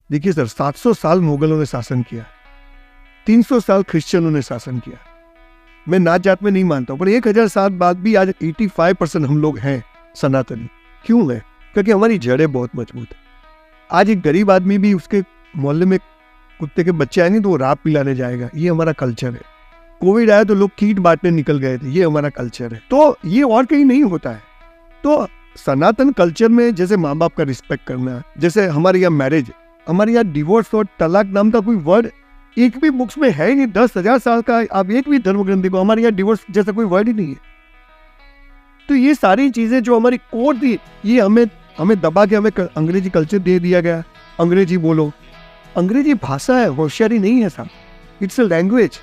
देखिए सर, 700 साल मुगलों ने शासन किया, 300 साल क्रिश्चियनों ने शासन किया। मैं नात जात में नहीं मानता हूँ, पर 1000 साल बाद भी आज 85% हम लोग हैं सनातनी। क्यों है? क्योंकि हमारी जड़ें बहुत मजबूत है। आज एक गरीब आदमी भी उसके मोहल्ले में कुत्ते के बच्चे आएंगे तो वो राब पिलाने जाएगा, ये हमारा कल्चर है। कोविड आया तो लोग कीट बांटने निकल गए थे, ये हमारा कल्चर है। तो ये और कहीं नहीं होता है। तो सनातन कल्चर में जैसे माँ बाप का रिस्पेक्ट करना, जैसे हमारे यहाँ मैरिज, हमारे यहाँ डिवोर्स और तलाक नाम का कोई वर्ड एक भी बुक्स में है ही नहीं। 10,000 साल का आप एक भी धर्म ग्रंथ देखो, हमारे यहाँ डिवोर्स जैसा कोई वर्ड ही नहीं है। तो ये सारी चीजें जो हमारी कोड थी, ये हमें दबा के हमें अंग्रेजी कल्चर दे दिया गया। अंग्रेजी बोलो, अंग्रेजी भाषा है, होशियारी नहीं है साहब, इट्स अ लैंग्वेज।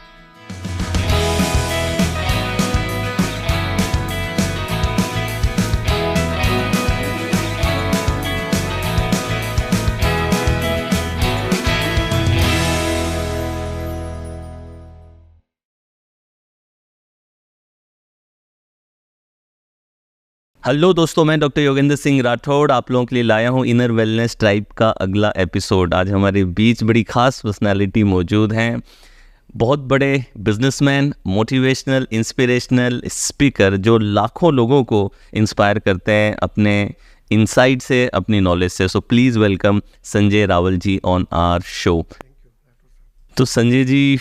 हेलो दोस्तों, मैं डॉक्टर योगेंद्र सिंह राठौड़ आप लोगों के लिए लाया हूँ इनर वेलनेस ट्राइब का अगला एपिसोड। आज हमारे बीच बड़ी खास पर्सनालिटी मौजूद हैं, बहुत बड़े बिजनेसमैन, मोटिवेशनल इंस्पिरेशनल स्पीकर जो लाखों लोगों को इंस्पायर करते हैं अपने इनसाइट से, अपनी नॉलेज से। So please welcome Sanjay Raval ji on our show. तो संजय जी,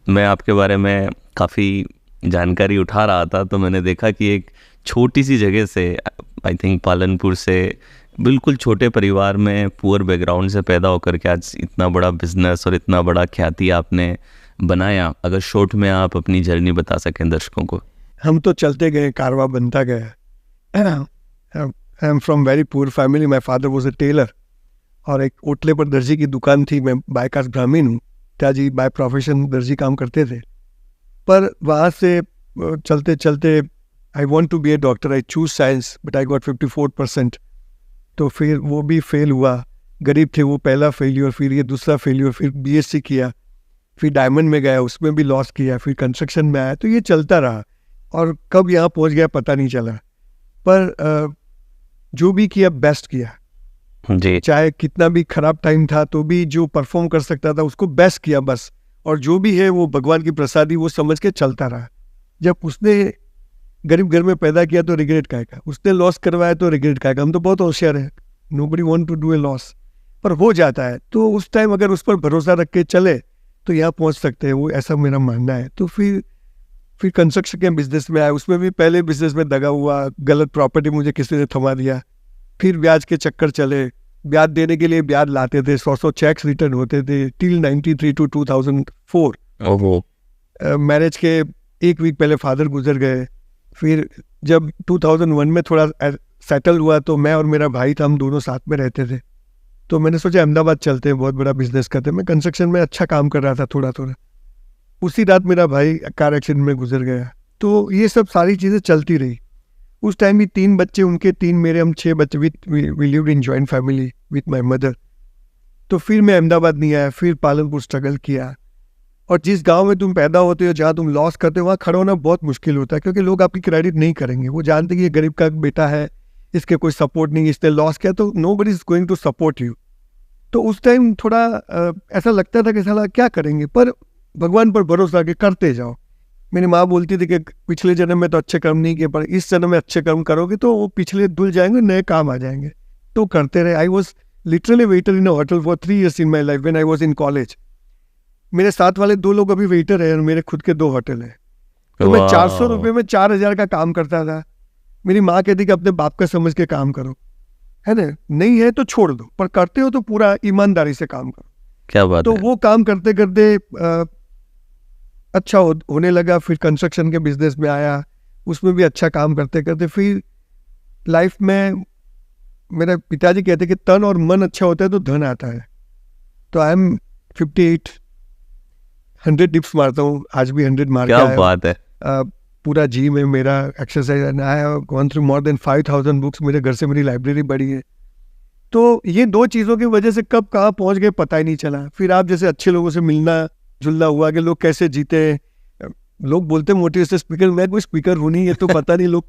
मैं आपके बारे में काफ़ी जानकारी उठा रहा था तो मैंने देखा कि एक छोटी सी जगह से, आई थिंक पालनपुर से, बिल्कुल छोटे परिवार में, पुअर बैकग्राउंड से पैदा होकर के आज इतना बड़ा बिजनेस और इतना बड़ा ख्याति आपने बनाया। अगर शॉर्ट में आप अपनी जर्नी बता सकें दर्शकों को। हम तो चलते गए, कारवा बनता गया। I am from very poor family. My father was a tailor और एक ओटले पर दर्जी की दुकान थी। मैं बाय कास्ट ब्राह्मण हूँ, पिताजी बाय प्रोफेशन दर्जी काम करते थे। पर वहाँ से चलते चलते I want to be a doctor. I choose science, but I got 54%. तो फिर वो भी फेल हुआ। गरीब थे, वो पहला फेलियर, फिर ये दूसरा फेलियर, फिर बीएससी किया, फिर डायमंड में गया, उसमें भी लॉस किया, फिर कंस्ट्रक्शन में आया। तो ये चलता रहा और कब यहाँ पहुँच गया पता नहीं चला। पर जो भी किया बेस्ट किया जी। चाहे कितना भी खराब टाइम था तो भी जो परफॉर्म कर सकता था उसको बेस्ट किया बस। और जो भी है वो भगवान की प्रसादी, वो समझ के चलता रहा। जब उसने गरीब घर में पैदा किया तो रिग्रेट काएगा, उसने लॉस करवाया तो रिग्रेट काएगा। हम तो बहुत होशियार हैं, nobody want to do a loss, पर हो जाता है। तो उस टाइम अगर उस पर भरोसा रख के चले तो यहाँ पहुँच सकते हैं, वो ऐसा मेरा मानना है। तो फिर कंस्ट्रक्शन के बिजनेस में आया, उसमें भी पहले बिजनेस में दगा हुआ, गलत प्रॉपर्टी मुझे किसी ने थमा दिया। फिर ब्याज के चक्कर चले, ब्याज देने के लिए ब्याज लाते थे, 100 चेक्स रिटर्न होते थे टिल 93 to 2004। मैरिज के एक वीक पहले फादर गुजर गए। फिर जब 2001 में थोड़ा सेटल हुआ तो मैं और मेरा भाई था, हम दोनों साथ में रहते थे। तो मैंने सोचा अहमदाबाद चलते हैं, बहुत बड़ा बिजनेस करते हैं। मैं कंस्ट्रक्शन में अच्छा काम कर रहा था थोड़ा थोड़ा। उसी रात मेरा भाई कार एक्सीडेंट में गुजर गया। तो ये सब सारी चीज़ें चलती रही। उस टाइम भी 3 बच्चे, उनके 3 मेरे, हम 6 बच्चे। We lived in joint family with my mother. तो फिर मैं अहमदाबाद नहीं आया, फिर पालनपुर स्ट्रगल किया। और जिस गांव में तुम पैदा होते हो, जहाँ तुम लॉस करते हो, वहाँ खड़ा होना बहुत मुश्किल होता है, क्योंकि लोग आपकी क्रेडिट नहीं करेंगे। वो जानते हैं कि ये गरीब का बेटा है, इसके कोई सपोर्ट नहीं, इसने लॉस किया, तो nobody is going to support you. तो उस टाइम थोड़ा ऐसा लगता था कि साला क्या करेंगे, पर भगवान पर भरोसा के करते जाओ। मेरी माँ बोलती थी कि पिछले जन्म में तो अच्छे कर्म नहीं किए, पर इस जन्म में अच्छे कर्म करोगे तो वो पिछले धुल जाएंगे, नए काम आ जाएंगे। तो करते रहे। I was literally waiter in a hotel for 3 years in my life when I was in college. मेरे साथ वाले 2 लोग अभी वेटर हैं और मेरे खुद के 2 होटल हैं। तो मैं 400 रुपये में 4000 का काम करता था। मेरी माँ कहती कि अपने बाप का समझ के काम करो, है ना, नहीं है तो छोड़ दो, पर करते हो तो पूरा ईमानदारी से काम करो। क्या बात तो है। वो काम करते करते अच्छा होने लगा। फिर कंस्ट्रक्शन के बिजनेस में आया, उसमें भी अच्छा काम करते करते फिर लाइफ में मेरे पिताजी कहते कि तन और मन अच्छा होता है तो धन आता है। तो आई एम 100 डिप्स मारता हूँ, आज भी 100 मार क्या बात है। पूरा जिम है मेरा, exercise. I have gone through more than 5000 books. मेरे घर से मेरी लाइब्रेरी बड़ी है। तो ये 2 चीज़ों की वजह से कब कहाँ पहुँच गए पता ही नहीं चला। फिर आप जैसे अच्छे लोगों से मिलना जुलना हुआ कि लोग कैसे जीते। लोग बोलते मोटिवेशनल स्पीकर, मैं कोई स्पीकर हूँ नहीं, ये तो पता नहीं, लोग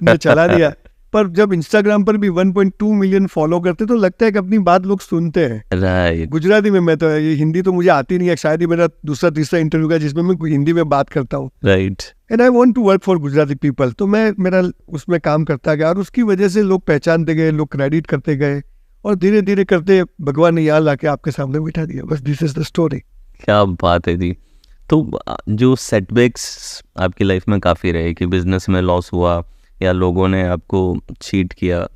ने चला दिया। पर जब इंस्टाग्राम पर भी 1.2 मिलियन फॉलो करते तो लगता है कि अपनी बात लोग सुनते हैं। राइट गुजराती में मैं तो, ये हिंदी तो मुझे आती नहीं है, शायद ही मेरा दूसरा तीसरा इंटरव्यू का जिसमें मैं हिंदी में बात करता हूँ। Right and I want to work for Gujarati people. तो मैं मेरा उसमें काम करता गया और उसकी वजह से लोग पहचानते गए, लोग क्रेडिट करते गए और धीरे धीरे करते भगवान ने यहाँ लाके आपके सामने बिठा दिया। बस दिस इज द स्टोरी। क्या बात है जी। तो जो सेटबैक्स आपकी लाइफ में काफ़ी रहे कि बिजनेस में लॉस हुआ या लोगों ने आपको चीट किया,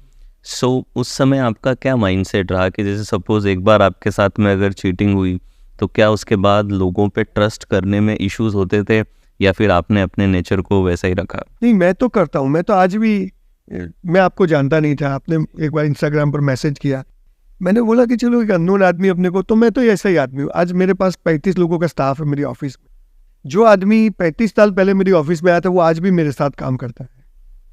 सो उस समय आपका क्या माइंडसेट रहा कि जैसे सपोज एक बार आपके साथ में अगर चीटिंग हुई तो क्या उसके बाद लोगों पे ट्रस्ट करने में इश्यूज होते थे या फिर आपने अपने नेचर को वैसा ही रखा? नहीं, मैं तो करता हूँ। मैं तो आज भी, मैं आपको जानता नहीं था, आपने एक बार इंस्टाग्राम पर मैसेज किया, मैंने बोला कि चलो एक अननोन आदमी अपने को, तो मैं तो ऐसा ही आदमी हूँ। आज मेरे पास 35 लोगों का स्टाफ है मेरी ऑफिस में। जो आदमी 35 साल पहले मेरी ऑफिस में आया था वो आज भी मेरे साथ काम करता है।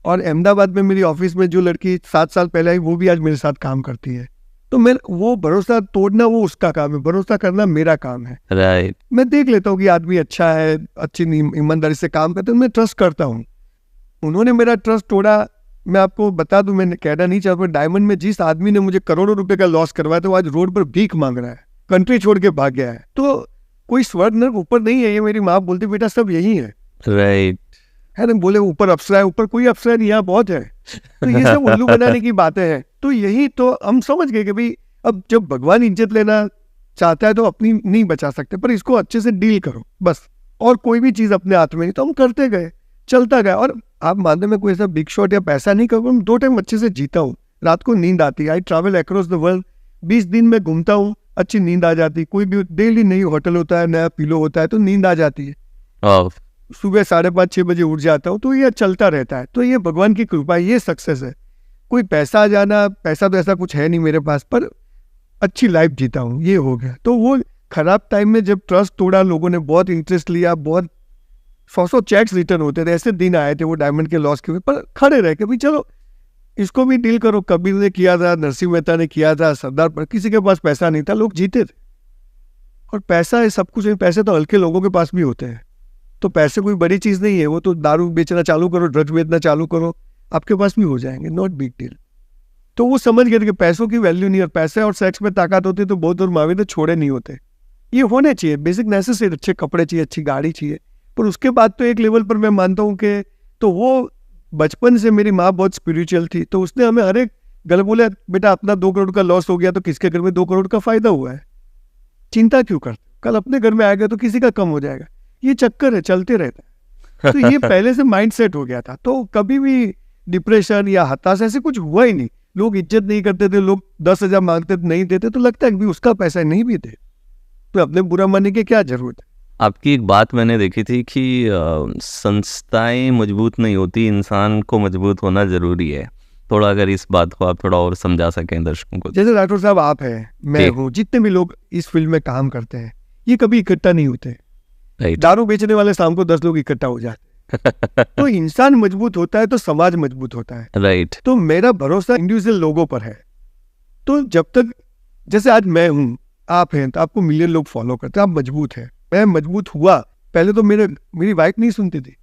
और अहमदाबाद में मेरी ऑफिस में जो लड़की 7 साल पहले आई वो भी आज मेरे साथ काम करती है। तो मैं, वो भरोसा तोड़ना वो उसका काम है, भरोसा करना मेरा काम है। राइट मैं देख लेता हूँ कि आदमी अच्छा है, अच्छी ईमानदारी से काम करता है, मैं ट्रस्ट करता हूँ। उन्होंने मेरा ट्रस्ट तोड़ा। मैं आपको बता दूं, मैं कहना नहीं चाहता, डायमंड में जिस आदमी ने मुझे करोड़ों रुपए का लॉस करवाया था वो आज रोड पर भीख मांग रहा है, कंट्री छोड़ के भाग गया है। तो कोई स्वर्ग नर्क ऊपर नहीं है, ये मेरी माँ बोलती बेटा सब यही है। राइट है ना, बोले ऊपर अप्सरा है, ऊपर कोई अप्सरा नहीं, यहाँ बहुत है। तो ये सब उल्लू बनाने की बातें हैं। तो यही तो हम समझ गए कि भाई अब जब भगवान इज्जत लेना चाहता है तो अपनी नहीं बचा सकते, पर इसको अच्छे से डील करो बस। और कोई भी चीज अपने हाथ में नहीं। तो हम करते गए, चलता गया। और आप मानते, मैं कोई ऐसा बिग शॉट या पैसा नहीं करूँ, 2 टाइम अच्छे से जीता हूँ। रात को नींद आती है। I travel across the world, 20 दिन में घूमता हूँ, अच्छी नींद आ जाती है। कोई भी डेली नई होटल होता है, नया पिलो होता है, तो नींद आ जाती है। सुबह 5:30-6 बजे उठ जाता हूँ। तो ये चलता रहता है। तो ये भगवान की कृपा, ये सक्सेस है। कोई पैसा आ जाना, पैसा तो ऐसा कुछ है नहीं मेरे पास, पर अच्छी लाइफ जीता हूँ, ये हो गया। तो वो खराब टाइम में जब ट्रस्ट तोड़ा, लोगों ने बहुत इंटरेस्ट लिया, बहुत 100 चेक्स रिटर्न होते थे, ऐसे दिन आए थे वो डायमंड के लॉस के हुए, पर खड़े रह के भाई चलो इसको भी डील करो। कबीर ने किया था, नरसिंह मेहता ने किया था, सरदार, पर किसी के पास पैसा नहीं था, लोग जीते थे। और पैसा है सब कुछ है। पैसे तो हल्के लोगों के पास भी होते हैं। तो पैसे कोई बड़ी चीज नहीं है। वो तो दारू बेचना चालू करो, ड्रग्स बेचना चालू करो, आपके पास भी हो जाएंगे, नॉट बिग डील। तो वो समझ गए थे कि पैसों की वैल्यू नहीं है। और पैसे और सेक्स में ताकत होती तो बहुत और मावे तो छोड़े नहीं होते। ये होने चाहिए बेसिक नेसेसिटी। अच्छे कपड़े चाहिए, अच्छी गाड़ी चाहिए, पर उसके बाद तो एक लेवल पर मैं मानता हूँ कि, तो वो बचपन से मेरी माँ बहुत स्पिरिचुअल थी, तो उसने हमें हर एक गल बोले बेटा अपना 2 करोड़ का लॉस हो गया तो किसके घर में 2 करोड़ का फायदा हुआ है, चिंता क्यों करते, कल अपने घर में आएगा तो किसी का कम हो जाएगा। ये चक्कर है, चलते रहता है। तो ये पहले से माइंड सेट हो गया था। तो कभी भी डिप्रेशन या हताशा ऐसे कुछ हुआ ही नहीं। लोग इज्जत नहीं करते थे, लोग 10,000 मांगते नहीं देते, तो लगता है कि उसका पैसा नहीं भी दे तो अपने बुरा मानने की क्या जरूरत है। आपकी एक बात मैंने देखी थी कि संस्थाएं मजबूत नहीं होती, इंसान को मजबूत होना जरूरी है। थोड़ा अगर इस बात को आप थोड़ा और समझा सकें दर्शकों को। जैसे राठौर साहब आप हैं, मैं हूँ, जितने भी लोग इस फील्ड में काम करते हैं, ये कभी इकट्ठा नहीं होते। दारू बेचने वाले शाम को 10 लोग इकट्ठा हो जाते हैं। तो इंसान मजबूत होता है तो समाज मजबूत होता है। राइट। तो मेरा भरोसा इंडिविजुअल लोगों पर है। तो जब तक, जैसे आज मैं हूँ, आप हैं, तो आपको मिलियन लोग फॉलो करते हैं, आप मजबूत हैं। मैं मजबूत हुआ, पहले तो मेरी वाइफ नहीं सुनती थी,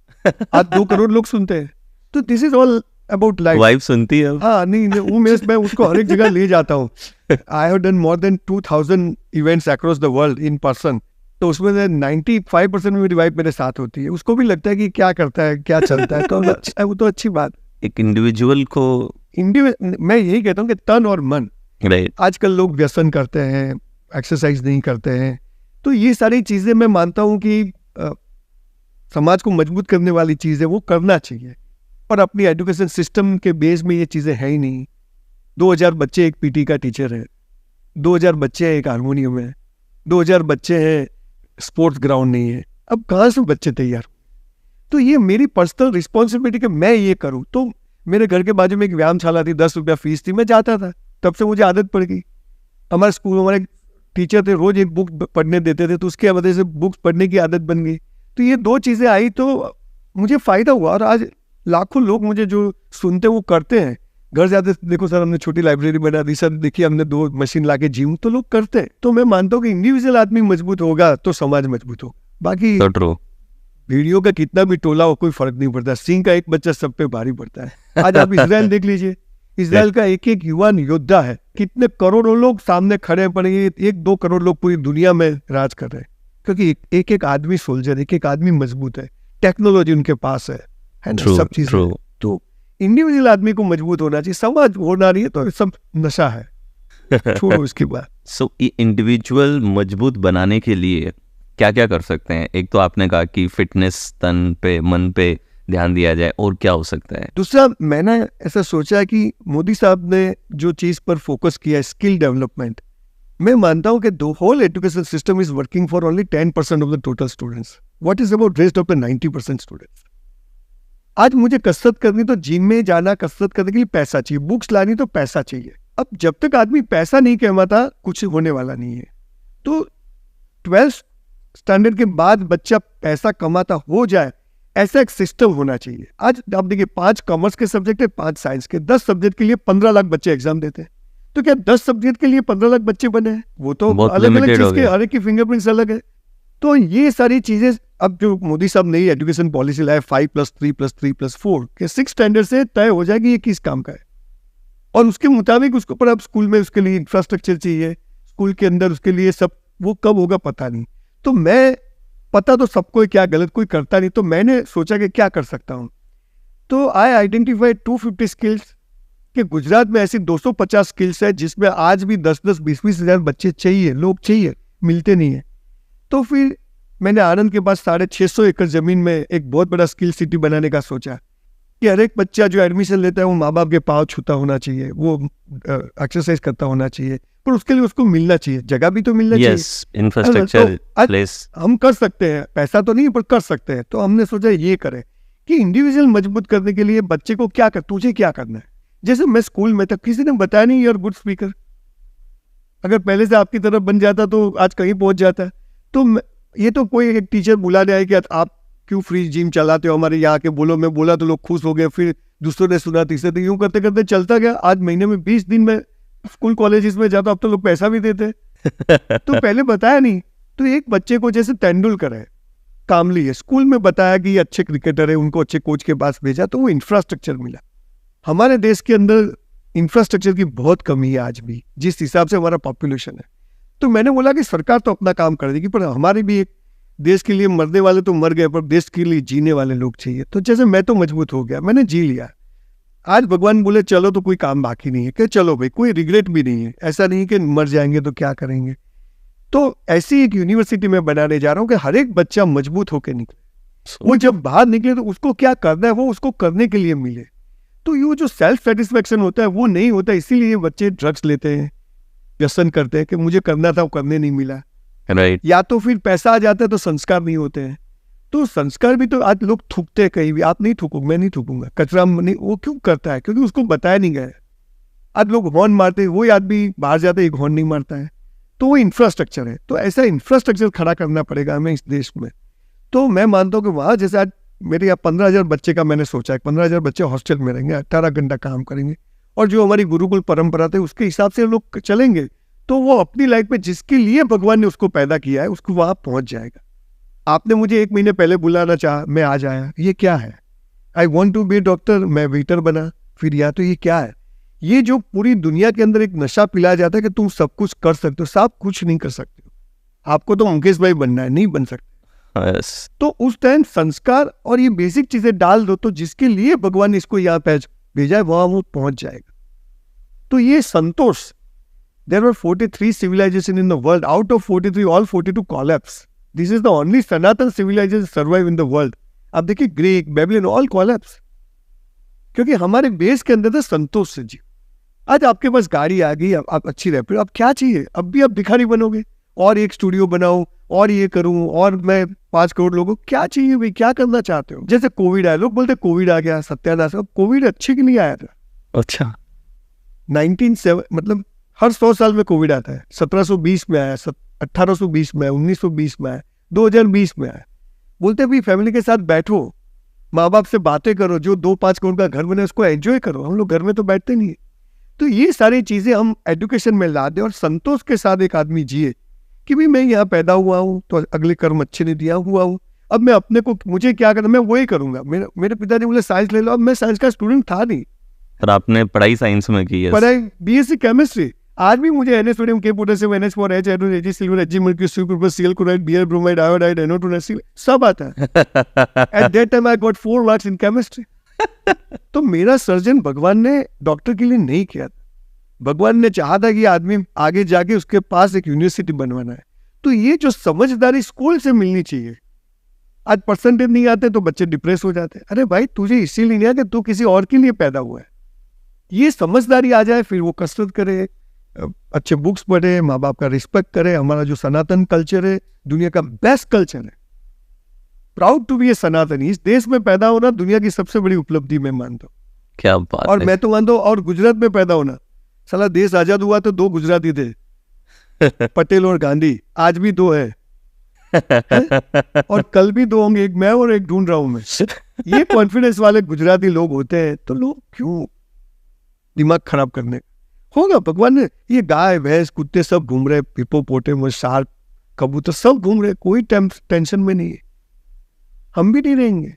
आज 2 करोड़ लोग सुनते हैं। तो this is all about life. Wife सुनती है? हाँ, नहीं, वो मैं उसको हर एक जगह ले जाता हूँ। आई have done more than 2000 events across the world in person. तो उसमें 95% में मेरी वाइफ मेरे साथ होती है। उसको भी लगता है कि क्या करता है, क्या चलता है, तो वो तो अच्छी बात। एक इंडिविजुअल को, मैं यही कहता हूँ कि तन और मन। राइट। आजकल लोग व्यसन करते हैं, एक्सरसाइज नहीं करते हैं, तो ये सारी चीजें मैं मानता हूँ कि समाज को मजबूत करने वाली चीज है, वो करना चाहिए। पर अपनी एजुकेशन सिस्टम के बेस में ये चीजें है ही नहीं। 2000 बच्चे एक पीटी का टीचर है, 2000 बच्चे हैं एक हारमोनियम है, 2000 बच्चे हैं, स्पोर्ट्स ग्राउंड नहीं है। अब कहाँ से बच्चे तैयार? तो ये मेरी पर्सनल रिस्पॉन्सिबिलिटी कि मैं ये करूँ। तो मेरे घर के बाजू में एक व्यायामशाला थी, 10 रुपया फीस थी, मैं जाता था, तब से मुझे आदत पड़ गई। हमारे स्कूल में हमारे टीचर थे, रोज एक बुक पढ़ने देते थे, तो उसकी वजह से बुक्स पढ़ने की आदत बन गई। तो ये 2 चीजें आई तो मुझे फायदा हुआ। और आज लाखों लोग मुझे जो सुनते वो करते हैं। घर जाते देखो सर हमने छोटी लाइब्रेरी बना दी, सर देखिए हमने 2 मशीन लाके जिम, तो लोग करते हैं। तो मैं मानता हूँ कि इंडिविजुअल आदमी मजबूत होगा तो समाज मजबूत होगा। बाकी तो ट्रू। भेड़ियों का कितना भी टोला हो कोई फर्क नहीं पड़ता, सिंह का एक बच्चा सब पे भारी पड़ता है। आज आप इजराइल देख लीजिए, इजराइल का एक एक युवा योद्धा है, कितने करोड़ों लोग सामने खड़े पड़े, 1-2 करोड़ लोग पूरी दुनिया में राज कर रहे हैं, क्योंकि एक एक आदमी सोल्जर, एक एक आदमी मजबूत है, टेक्नोलॉजी उनके पास है ना, सब चीजें। तो इंडिविजुअल आदमी को मजबूत होना चाहिए, समाज होना नहीं है तो सब नशा है, छोड़ो इसकी बात। सो इंडिविजुअल मजबूत बनाने के लिए क्या क्या कर सकते हैं? एक तो आपने कहा कि फिटनेस, तन पे, मन पे ध्यान दिया जाए, और क्या हो सकता है? दूसरा, मैंने ऐसा सोचा कि मोदी साहब ने जो चीज पर फोकस किया, स्किल डेवलपमेंट, मैं मानता हूं कि the whole education system is working for only 10% of the total students. What is about rest of the 90% students? आज मुझे कसरत करनी तो जिम में जाना, कसरत करने के लिए पैसा चाहिए, बुक्स लानी तो पैसा चाहिए। अब जब तक आदमी पैसा नहीं कमाता कुछ होने वाला नहीं है। तो 12th स्टैंडर्ड के बाद बच्चा पैसा कमाता हो जाए, ऐसा एक सिस्टम होना चाहिए। आज आप देखिए 5 कॉमर्स के सब्जेक्ट है, 5 साइंस के, 10 सब्जेक्ट के लिए 15 लाख बच्चे एग्जाम देते हैं। तो क्या 10 सब्जेक्ट के लिए 15 लाख बच्चे बने हैं? वो तो अलग अलग चीज के, हर एक की फिंगरप्रिंट्स अलग है। तो ये सारी चीजें अब जो मोदी साहब नई एजुकेशन पॉलिसी लाए 5+3+3+4 के 6 स्टैंडर्ड से तय हो जाएगी ये किस काम का है, और उसके मुताबिक उसके ऊपर अब स्कूल में उसके लिए इंफ्रास्ट्रक्चर चाहिए, स्कूल के अंदर उसके लिए सब, वो कब होगा पता नहीं। तो मैं, पता तो सबको है क्या गलत कोई करता नहीं, तो मैंने सोचा कि क्या कर सकता हूँ। तो आई आइडेंटिफाई 250 स्किल्स कि गुजरात में ऐसी 250 स्किल्स है जिसमें आज भी 10-10, 20-20 हज़ार बच्चे चाहिए, लोग चाहिए, मिलते नहीं है। तो फिर मैंने आनंद के पास 650 एकड़ जमीन में एक बहुत बड़ा स्किल सिटी बनाने का सोचा कि हर एक बच्चा जो एडमिशन लेता है वो माँ बाप के पाँव छूता होना चाहिए, वो एक्सरसाइज करता होना चाहिए, पर उसके लिए उसको मिलना चाहिए, जगह भी तो मिलना चाहिए, इंफ्रास्ट्रक्चर, प्लेस। हम कर सकते हैं, पैसा तो नहीं पर कर सकते हैं। तो हमने सोचा ये करें कि इंडिविजुअल मजबूत करने के लिए बच्चे को क्या कर, तुझे क्या करना है। जैसे मैं स्कूल में था, किसी ने बताया नहीं यूर गुड स्पीकर, अगर पहले से आपकी तरफ बन जाता तो आज कहीं पहुंच जाता। तो ये तो कोई एक टीचर बुला रहा है कि आप क्यों फ्री जिम चलाते हो हमारे यहाँ के, बोलो, मैं बोला तो लोग खुश हो गए, फिर दूसरों ने सुना, तीसरे, तो यूं करते करते चलता गया। आज महीने में 20 दिन में स्कूल कॉलेजेस में जाता, अब तो लोग पैसा भी देते तो पहले बताया नहीं। तो एक बच्चे को जैसे तेंदुलकर है, कामली है, स्कूल में बताया कि ये अच्छे क्रिकेटर है, उनको अच्छे कोच के पास भेजा तो वो इंफ्रास्ट्रक्चर मिला। हमारे देश के अंदर इंफ्रास्ट्रक्चर की बहुत कमी है आज भी, जिस हिसाब से हमारा पॉपुलेशन है। तो मैंने बोला कि सरकार तो अपना काम कर देगी, पर हमारे भी एक देश के लिए मरने वाले तो मर गए, पर देश के लिए जीने वाले लोग चाहिए। तो जैसे मैं तो मजबूत हो गया, मैंने जी लिया। आज भगवान बोले चलो तो कोई काम बाकी नहीं है, कि चलो भाई, कोई रिग्रेट भी नहीं है, ऐसा नहीं कि मर जाएंगे तो क्या करेंगे। तो ऐसी एक यूनिवर्सिटी में बनाने जा रहा हूँ कि हर एक बच्चा मजबूत होकर निकले, वो जब बाहर निकले तो उसको क्या करना है वो उसको करने के लिए मिले। तो ये जो सेल्फ सेटिस्फेक्शन होता है वो नहीं होता, इसीलिए बच्चे ड्रग्स लेते हैं, व्यसन करते हैं कि मुझे करना था वो करने नहीं मिला, राइट। या तो फिर पैसा आ जाता है तो संस्कार नहीं होते हैं। तो संस्कार भी तो आज लोग थूकते हैं कहीं भी, आप नहीं थूकोगे, मैं नहीं थूकूंगा, कचरा नहीं, वो क्यों करता है? क्योंकि उसको बताया नहीं गया। आज लोग हॉर्न मारते हैं, वही आदमी बाहर जाते एक हॉर्न नहीं मारता है। तो वो इंफ्रास्ट्रक्चर है, तो ऐसा इंफ्रास्ट्रक्चर खड़ा करना पड़ेगा हमें इस देश में। तो मैं मानता हूँ कि वहाँ जैसे आज मेरे यहाँ 15,000 बच्चे का मैंने सोचा है, 15,000 बच्चे हॉस्टल में रहेंगे, 18 घंटा काम करेंगे, और जो हमारी गुरुकुल परंपरा थे उसके हिसाब से लोग चलेंगे, तो वो अपनी लाइफ में जिसके लिए भगवान ने उसको पैदा किया है उसको वहां पहुंच जाएगा। आपने मुझे 1 महीने पहले बुलाना चाहा, मैं आ जाया, ये क्या है? I want to be doctor, मैं वेटर बना, फिर या तो ये क्या है? ये जो पूरी दुनिया के अंदर एक नशा पिलाया जाता है कि तुम सब कुछ कर सकते हो, सब कुछ नहीं कर सकते हो, आपको तो मुकेश भाई बनना है, नहीं बन सकते। yes. तो उस टाइम संस्कार और ये बेसिक चीजें डाल दो, तो जिसके लिए भगवान ने इसको यहाँ पे भेजा है वहां वो पहुंच जाएगा। तो ये संतोष, there were 43 civilizations in the world. Out of 43, all 42 collapse. This is the only Sanatan civilization survive in the world. अब देखिए ग्रीक, बेबीलोन, all collapse. क्योंकि हमारे बेस के अंदर था संतोष से जी। आज आपके पास गाड़ी आ गई, आप अच्छी रह, फिर अब क्या चाहिए? अब भी आप भिखारी बनोगे, और एक स्टूडियो बनाओ, और ये करूं, और मैं 5 करोड़ लोगों, क्या चाहिए भाई? क्या करना चाहते हो? जैसे कोविड आया, लोग बोलते कोविड आ गया, सत्यानाश। अब कोविड अच्छे के लिए आया था। अच्छा, 1907 मतलब हर 100 साल में कोविड आता है। 1720 में आया, 1820 में आया, 1920 में आया, 2020 में आया। बोलते भाई फैमिली के साथ बैठो, माँ बाप से बातें करो, जो 2-5 करोड़ का घर बने उसको एंजॉय करो। हम लोग घर में तो बैठते नहीं है। तो ये सारी चीजें हम एजुकेशन में ला दें और संतोष के साथ एक आदमी जिए कि भाई मैं यहाँ पैदा हुआ हूँ तो अगले कर्म अच्छे नहीं दिया हुआ हूँ, अब मैं अपने को, मुझे क्या करना, मैं वही करूंगा। मेरे पिताजी बोले साइंस ले लो, अब मैं साइंस का स्टूडेंट था नहीं, और आपने पढ़ाई साइंस में की है? पढ़ाई बीएससी केमिस्ट्री। आज भी मुझे NH सोडियम के potassium NH4 H hydrogen Ag silver Hg mercury super Cl chloride Br bromide iodide NO2 NaCl सब आता है। At that time I got 4 marks in chemistry. तो मेरा सर्जन भगवान ने डॉक्टर के लिए नहीं किया था, भगवान ने चाहा था कि आदमी आगे जाके उसके पास एक यूनिवर्सिटी बनवाना है। तो ये जो समझदारी स्कूल से मिलनी चाहिए। आज परसेंटेज नहीं आते तो बच्चे डिप्रेस हो जाते हैं। अरे भाई तुझे इसीलिए नहीं आते, तू किसी और के लिए पैदा हुआ है। ये समझदारी आ जाए, फिर वो कसरत करे, अच्छे बुक्स पढ़े, माँ बाप का रिस्पेक्ट करे। हमारा जो सनातन कल्चर है दुनिया का बेस्ट कल्चर है। प्राउड टू बी ए सनातनी। इस देश में पैदा होना दुनिया की सबसे बड़ी उपलब्धि मैं मानता हूँ। क्या बात और है। मैं तो मानता हूँ, और गुजरात में पैदा होना, साला देश आजाद हुआ तो 2 गुजराती थे, पटेल और गांधी, आज भी 2 है और कल भी 2 होंगे, एक मैं और एक ढूंढ रहा हूं मैं। ये कॉन्फिडेंस वाले गुजराती लोग होते हैं तो लोग क्यों दिमाग खराब करने होगा। भगवान ने ये गाय भैंस कुत्ते सब घूम रहे, हिप्पोपोटेमस शार्क कबूतर सब घूम रहे, कोई टेंशन में नहीं है। हम भी नहीं रहेंगे,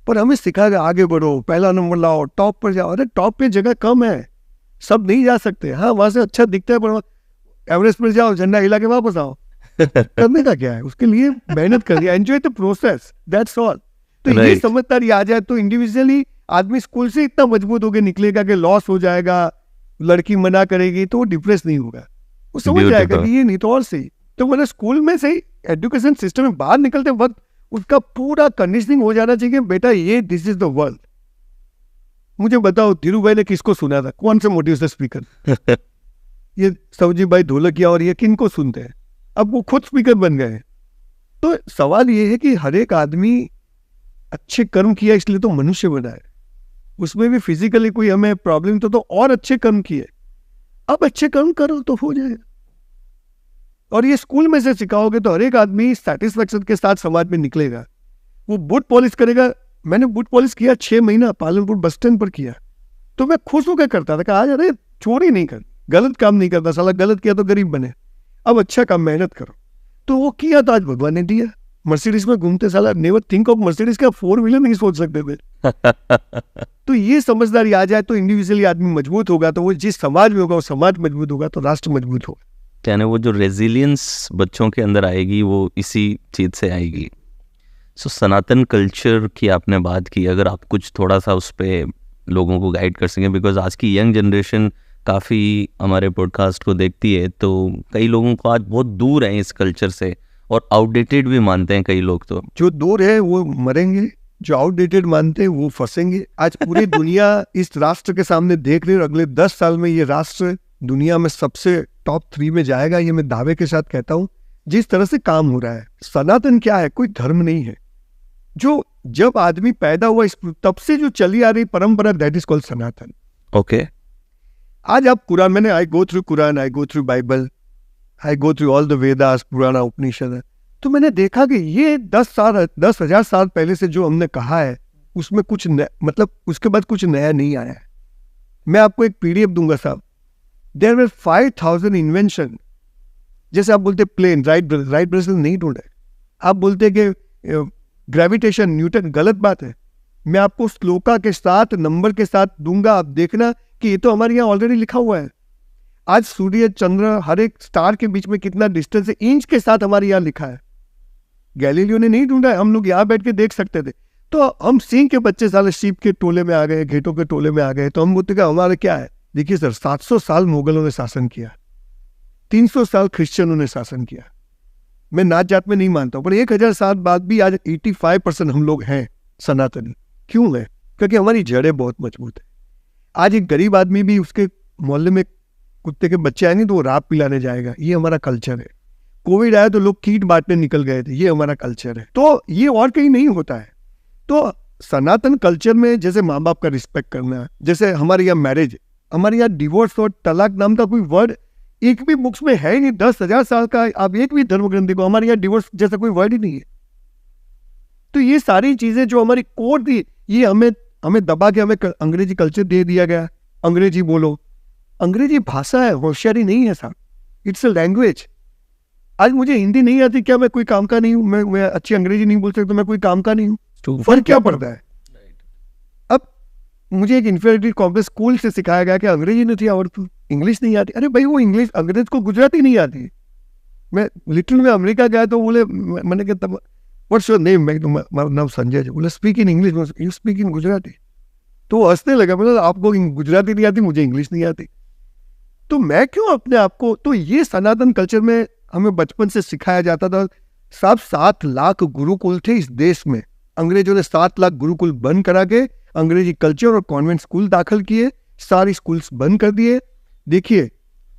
पर हमें सिखाया आगे बढ़ो, पहला नंबर लाओ, टॉप पर जाओ। अरे टॉप पे जगह कम है, सब नहीं जा सकते। हाँ वहां से अच्छा दिखता है, पर एवरेस्ट पर जाओ, झंडा हिला के वापस आओ। करने का क्या है, उसके लिए मेहनत करिए, enjoy the process, that's all. तो ये समझदारी आ जाए तो इंडिविजुअली आदमी स्कूल से इतना मजबूत होकर निकलेगा कि लॉस हो जाएगा, लड़की मना करेगी तो वो डिप्रेस नहीं होगा, वो समझ जाएगा कि ये नहीं तो और सही। तो मतलब स्कूल में से एजुकेशन सिस्टम में बाहर निकलते वक्त उसका पूरा कंडीशनिंग हो जाना चाहिए, बेटा ये दिस इज द वर्ल्ड। मुझे बताओ धीरू भाई ने किसको सुना था, कौन से मोटिवेशनल स्पीकर? ये सवजी भाई ढोलकिया और ये किनको सुनते हैं, अब वो खुद स्पीकर बन गए। तो सवाल ये है कि हर एक आदमी अच्छे कर्म किया इसलिए तो मनुष्य बना है, उसमें भी फिजिकली कोई हमें प्रॉब्लम तो और अच्छे कर्म किए। अब अच्छे कर्म करो तो हो जाएगा। और ये स्कूल में से सिखाओगे तो हर एक आदमी सेटिस्फेक्शन के साथ समाज में निकलेगा। वो बूट पॉलिश करेगा। मैंने बूट पॉलिश किया 6 महीना पालनपुर बस स्टैंड पर किया, तो मैं खुश होकर करता था कि आज अरे चोरी नहीं कर, गलत काम नहीं करता, साला गलत किया तो गरीब बने, अब अच्छा काम मेहनत करो। तो वो किया तो आज भगवान ने दिया। मर्सिडीज में घूमते, साला नेवर थिंक ऑफ मर्सिडीज का 4 व्हीलर नहीं सोच सकते थे। तो ये समझदारी आ जाए तो इंडिविजुअली आदमी मजबूत होगा, तो वो जिस समाज में होगा वो समाज मजबूत होगा, तो राष्ट्र मजबूत होगा। यानी वो जो रेजिलियंस बच्चों के अंदर आएगी वो इसी चीज से आएगी। सो सनातन कल्चर की आपने बात की, अगर आप कुछ थोड़ा सा उस पर लोगों को गाइड कर सकें, बिकॉज आज की यंग जनरेशन काफ़ी हमारे पॉडकास्ट को देखती है, तो कई लोगों को आज बहुत दूर है इस कल्चर से और आउटडेटेड भी मानते हैं कई लोग। तो जो दूर है वो मरेंगे, जो आउटडेटेड मानते हैं वो फंसेंगे। आज पूरी दुनिया इस राष्ट्र के सामने देख रही है, और अगले 10 साल में ये राष्ट्र दुनिया में सबसे टॉप 3 में जाएगा, ये मैं दावे के साथ कहता हूँ। जिस तरह से काम हो रहा है, सनातन क्या है, कोई धर्म नहीं है। जो जब आदमी पैदा हुआ तब से जो चली आ रही परंपरा, that is called Sanatan. Okay. आज आप कुरान, मैंने I go through Quran, I go through Bible, I go through all the Vedas, Purana Upanishad, तो मैंने देखा कि ये 10,000 साल पहले से जो हमने कहा है उसमें कुछ मतलब उसके बाद कुछ नया नहीं आया है। मैं आपको एक PDF दूंगा साहब। There were 5,000 invention. जैसे आप बोलते प्लेन, राइट ब्रेसलेट नहीं ढूंढे, आप बोलते कि ग्रेविटेशन, न्यूटन, गलत बात है। मैं आपको श्लोका के साथ नंबर के साथ दूंगा, आप देखना कि ये तो हमारे यहाँ ऑलरेडी लिखा हुआ है। आज सूर्य, चंद्र, हर एक स्टार के बीच में कितना डिस्टेंस है, इंच के साथ हमारे यहाँ लिखा है। गैलीलियो ने नहीं ढूंढा है, हम लोग यहाँ बैठ के देख सकते थे। तो हम सिंह के बच्चे साले शीप के टोले में आ गए, घेटों के टोले में आ गए, तो हम बोलते कि हमारे क्या है। देखिए सर, 700 साल मुगलों ने शासन किया, 300 साल क्रिश्चियनों ने शासन किया। मैं नाच जात में नहीं मानता हूँ, पर 1000 साल बाद भी आज 85% हम लोग हैं सनातनी। क्यों है? क्योंकि हमारी जड़ें बहुत मजबूत है। आज एक गरीब आदमी भी उसके मोहल्ले में कुत्ते के बच्चे आएंगे तो वो राब पिलाने जाएगा, ये हमारा कल्चर है। कोविड आया तो लोग कीट बांटने निकल गए थे, ये हमारा कल्चर है। तो ये और कहीं नहीं होता है। तो सनातन कल्चर में जैसे माँ बाप का रिस्पेक्ट करना, जैसे हमारे यहाँ मैरिज, हमारे यहाँ डिवोर्स और तलाक नाम का कोई वर्ड एक भी बुक्स में है ही नहीं। 10,000 साल का आप एक भी धर्म ग्रंथ देखो, हमारे यहाँ डिवोर्स जैसा कोई वर्ड ही नहीं है। तो ये सारी चीजें जो हमारी कोड थी, ये हमें दबा के हमें अंग्रेजी कल्चर दे दिया गया। अंग्रेजी बोलो, अंग्रेजी भाषा है, होशियारी नहीं है साहब, इट्स अ लैंग्वेज। आज मुझे हिंदी नहीं आती, क्या मैं कोई काम का नहीं हूँ? मैं अच्छी अंग्रेजी नहीं बोल सकता, मैं कोई काम का नहीं हूँ? फर्क क्या पड़ता है? अब मुझे एक इंफीरियरिटी कॉम्प्लेक्स स्कूल से सिखाया गया कि अंग्रेजी नहीं आवड़ती, इंग्लिश नहीं आती। अरे भाई, वो इंग्लिश, अंग्रेज को गुजराती नहीं आती। मैं लिटरल में अमेरिका गया तो बोले, मैंने कहा तब व्हाट्स योर नेम? मैं मेरा नाम संजय है। बोले speak in English, you speak in Gujarati. तो वो हंसने लगा। बोला आपको गुजराती नहीं आती, मुझे इंग्लिश नहीं आती, तो मैं क्यों अपने आप को। तो ये सनातन कल्चर में हमें बचपन से सिखाया जाता था। साहब 7 लाख गुरुकुल थे इस देश में। अंग्रेजों ने 7 लाख गुरुकुल बंद करा के अंग्रेजी कल्चर और कॉन्वेंट स्कूल दाखिल किए, सारी स्कूल्स बंद कर दिए। देखिए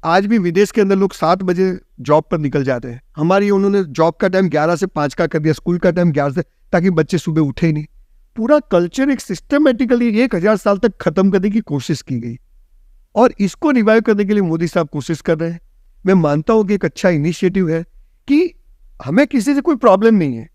आज भी विदेश के अंदर लोग 7 बजे जॉब पर निकल जाते हैं। हमारी उन्होंने जॉब का टाइम 11 से 5 का कर दिया, स्कूल का टाइम 11 से, ताकि बच्चे सुबह उठे ही नहीं। पूरा कल्चर एक सिस्टमेटिकली 1000 साल तक खत्म करने की कोशिश की गई, और इसको रिवाइव करने के लिए मोदी साहब कोशिश कर रहे हैं। मैं मानता हूं कि एक अच्छा इनिशिएटिव है कि हमें किसी से कोई प्रॉब्लम नहीं है,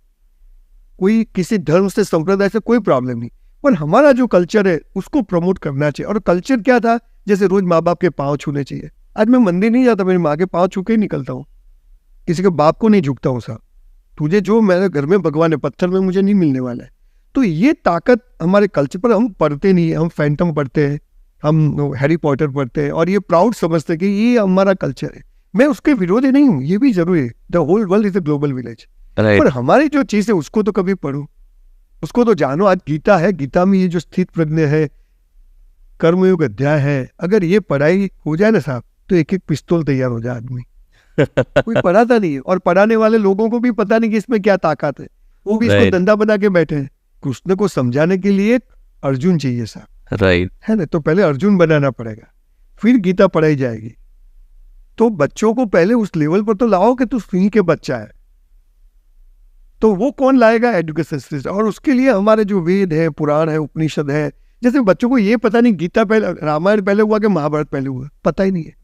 कोई किसी धर्म से संप्रदाय से कोई प्रॉब्लम नहीं, पर हमारा जो कल्चर है उसको प्रमोट करना चाहिए। और कल्चर क्या था, जैसे रोज माँ बाप के पाँव छूने चाहिए। आज मैं मंदिर नहीं जाता, मेरी माँ के पाँव छू के ही निकलता हूँ, किसी के बाप को नहीं झुकता हूँ। साहब तुझे जो मेरे घर में भगवान है, पत्थर में मुझे नहीं मिलने वाला है। तो ये ताकत हमारे कल्चर पर, हम पढ़ते नहीं है, हम फैंटम पढ़ते हैं, हम हैरी पॉटर पढ़ते हैं, और ये प्राउड समझते हैं कि ये हमारा कल्चर है। मैं उसके विरोधी नहीं हूँ, ये भी जरूरी है। The whole world is a global village, पर हमारी जो चीज है उसको तो कभी पढ़ो, उसको तो जानो। आज गीता है, गीता में ये जो स्थित प्रज्ञ है, कर्मयोग अध्याय है, अगर ये पढ़ाई हो जाए ना साहब, तो एक एक पिस्तौल तैयार हो जाए आदमी। कोई पढ़ाता नहीं है, और पढ़ाने वाले लोगों को भी पता नहीं कि इसमें क्या ताकत है, वो भी इसको धंधा बना के बैठे हैं। कृष्ण को समझाने के लिए अर्जुन चाहिए साहब, राइट है ना? तो पहले अर्जुन बनाना पड़ेगा, फिर गीता पढ़ाई जाएगी। तो बच्चों को पहले उस लेवल पर तो लाओ कि तू सिंह के बच्चा है। तो वो कौन लाएगा? Education system. और उसके लिए हमारे जो वेद है, पुराण है, उपनिषद है, जैसे बच्चों को ये पता नहीं गीता पहले, रामायण पहले हुआ कि महाभारत पहले हुआ, पता ही नहीं है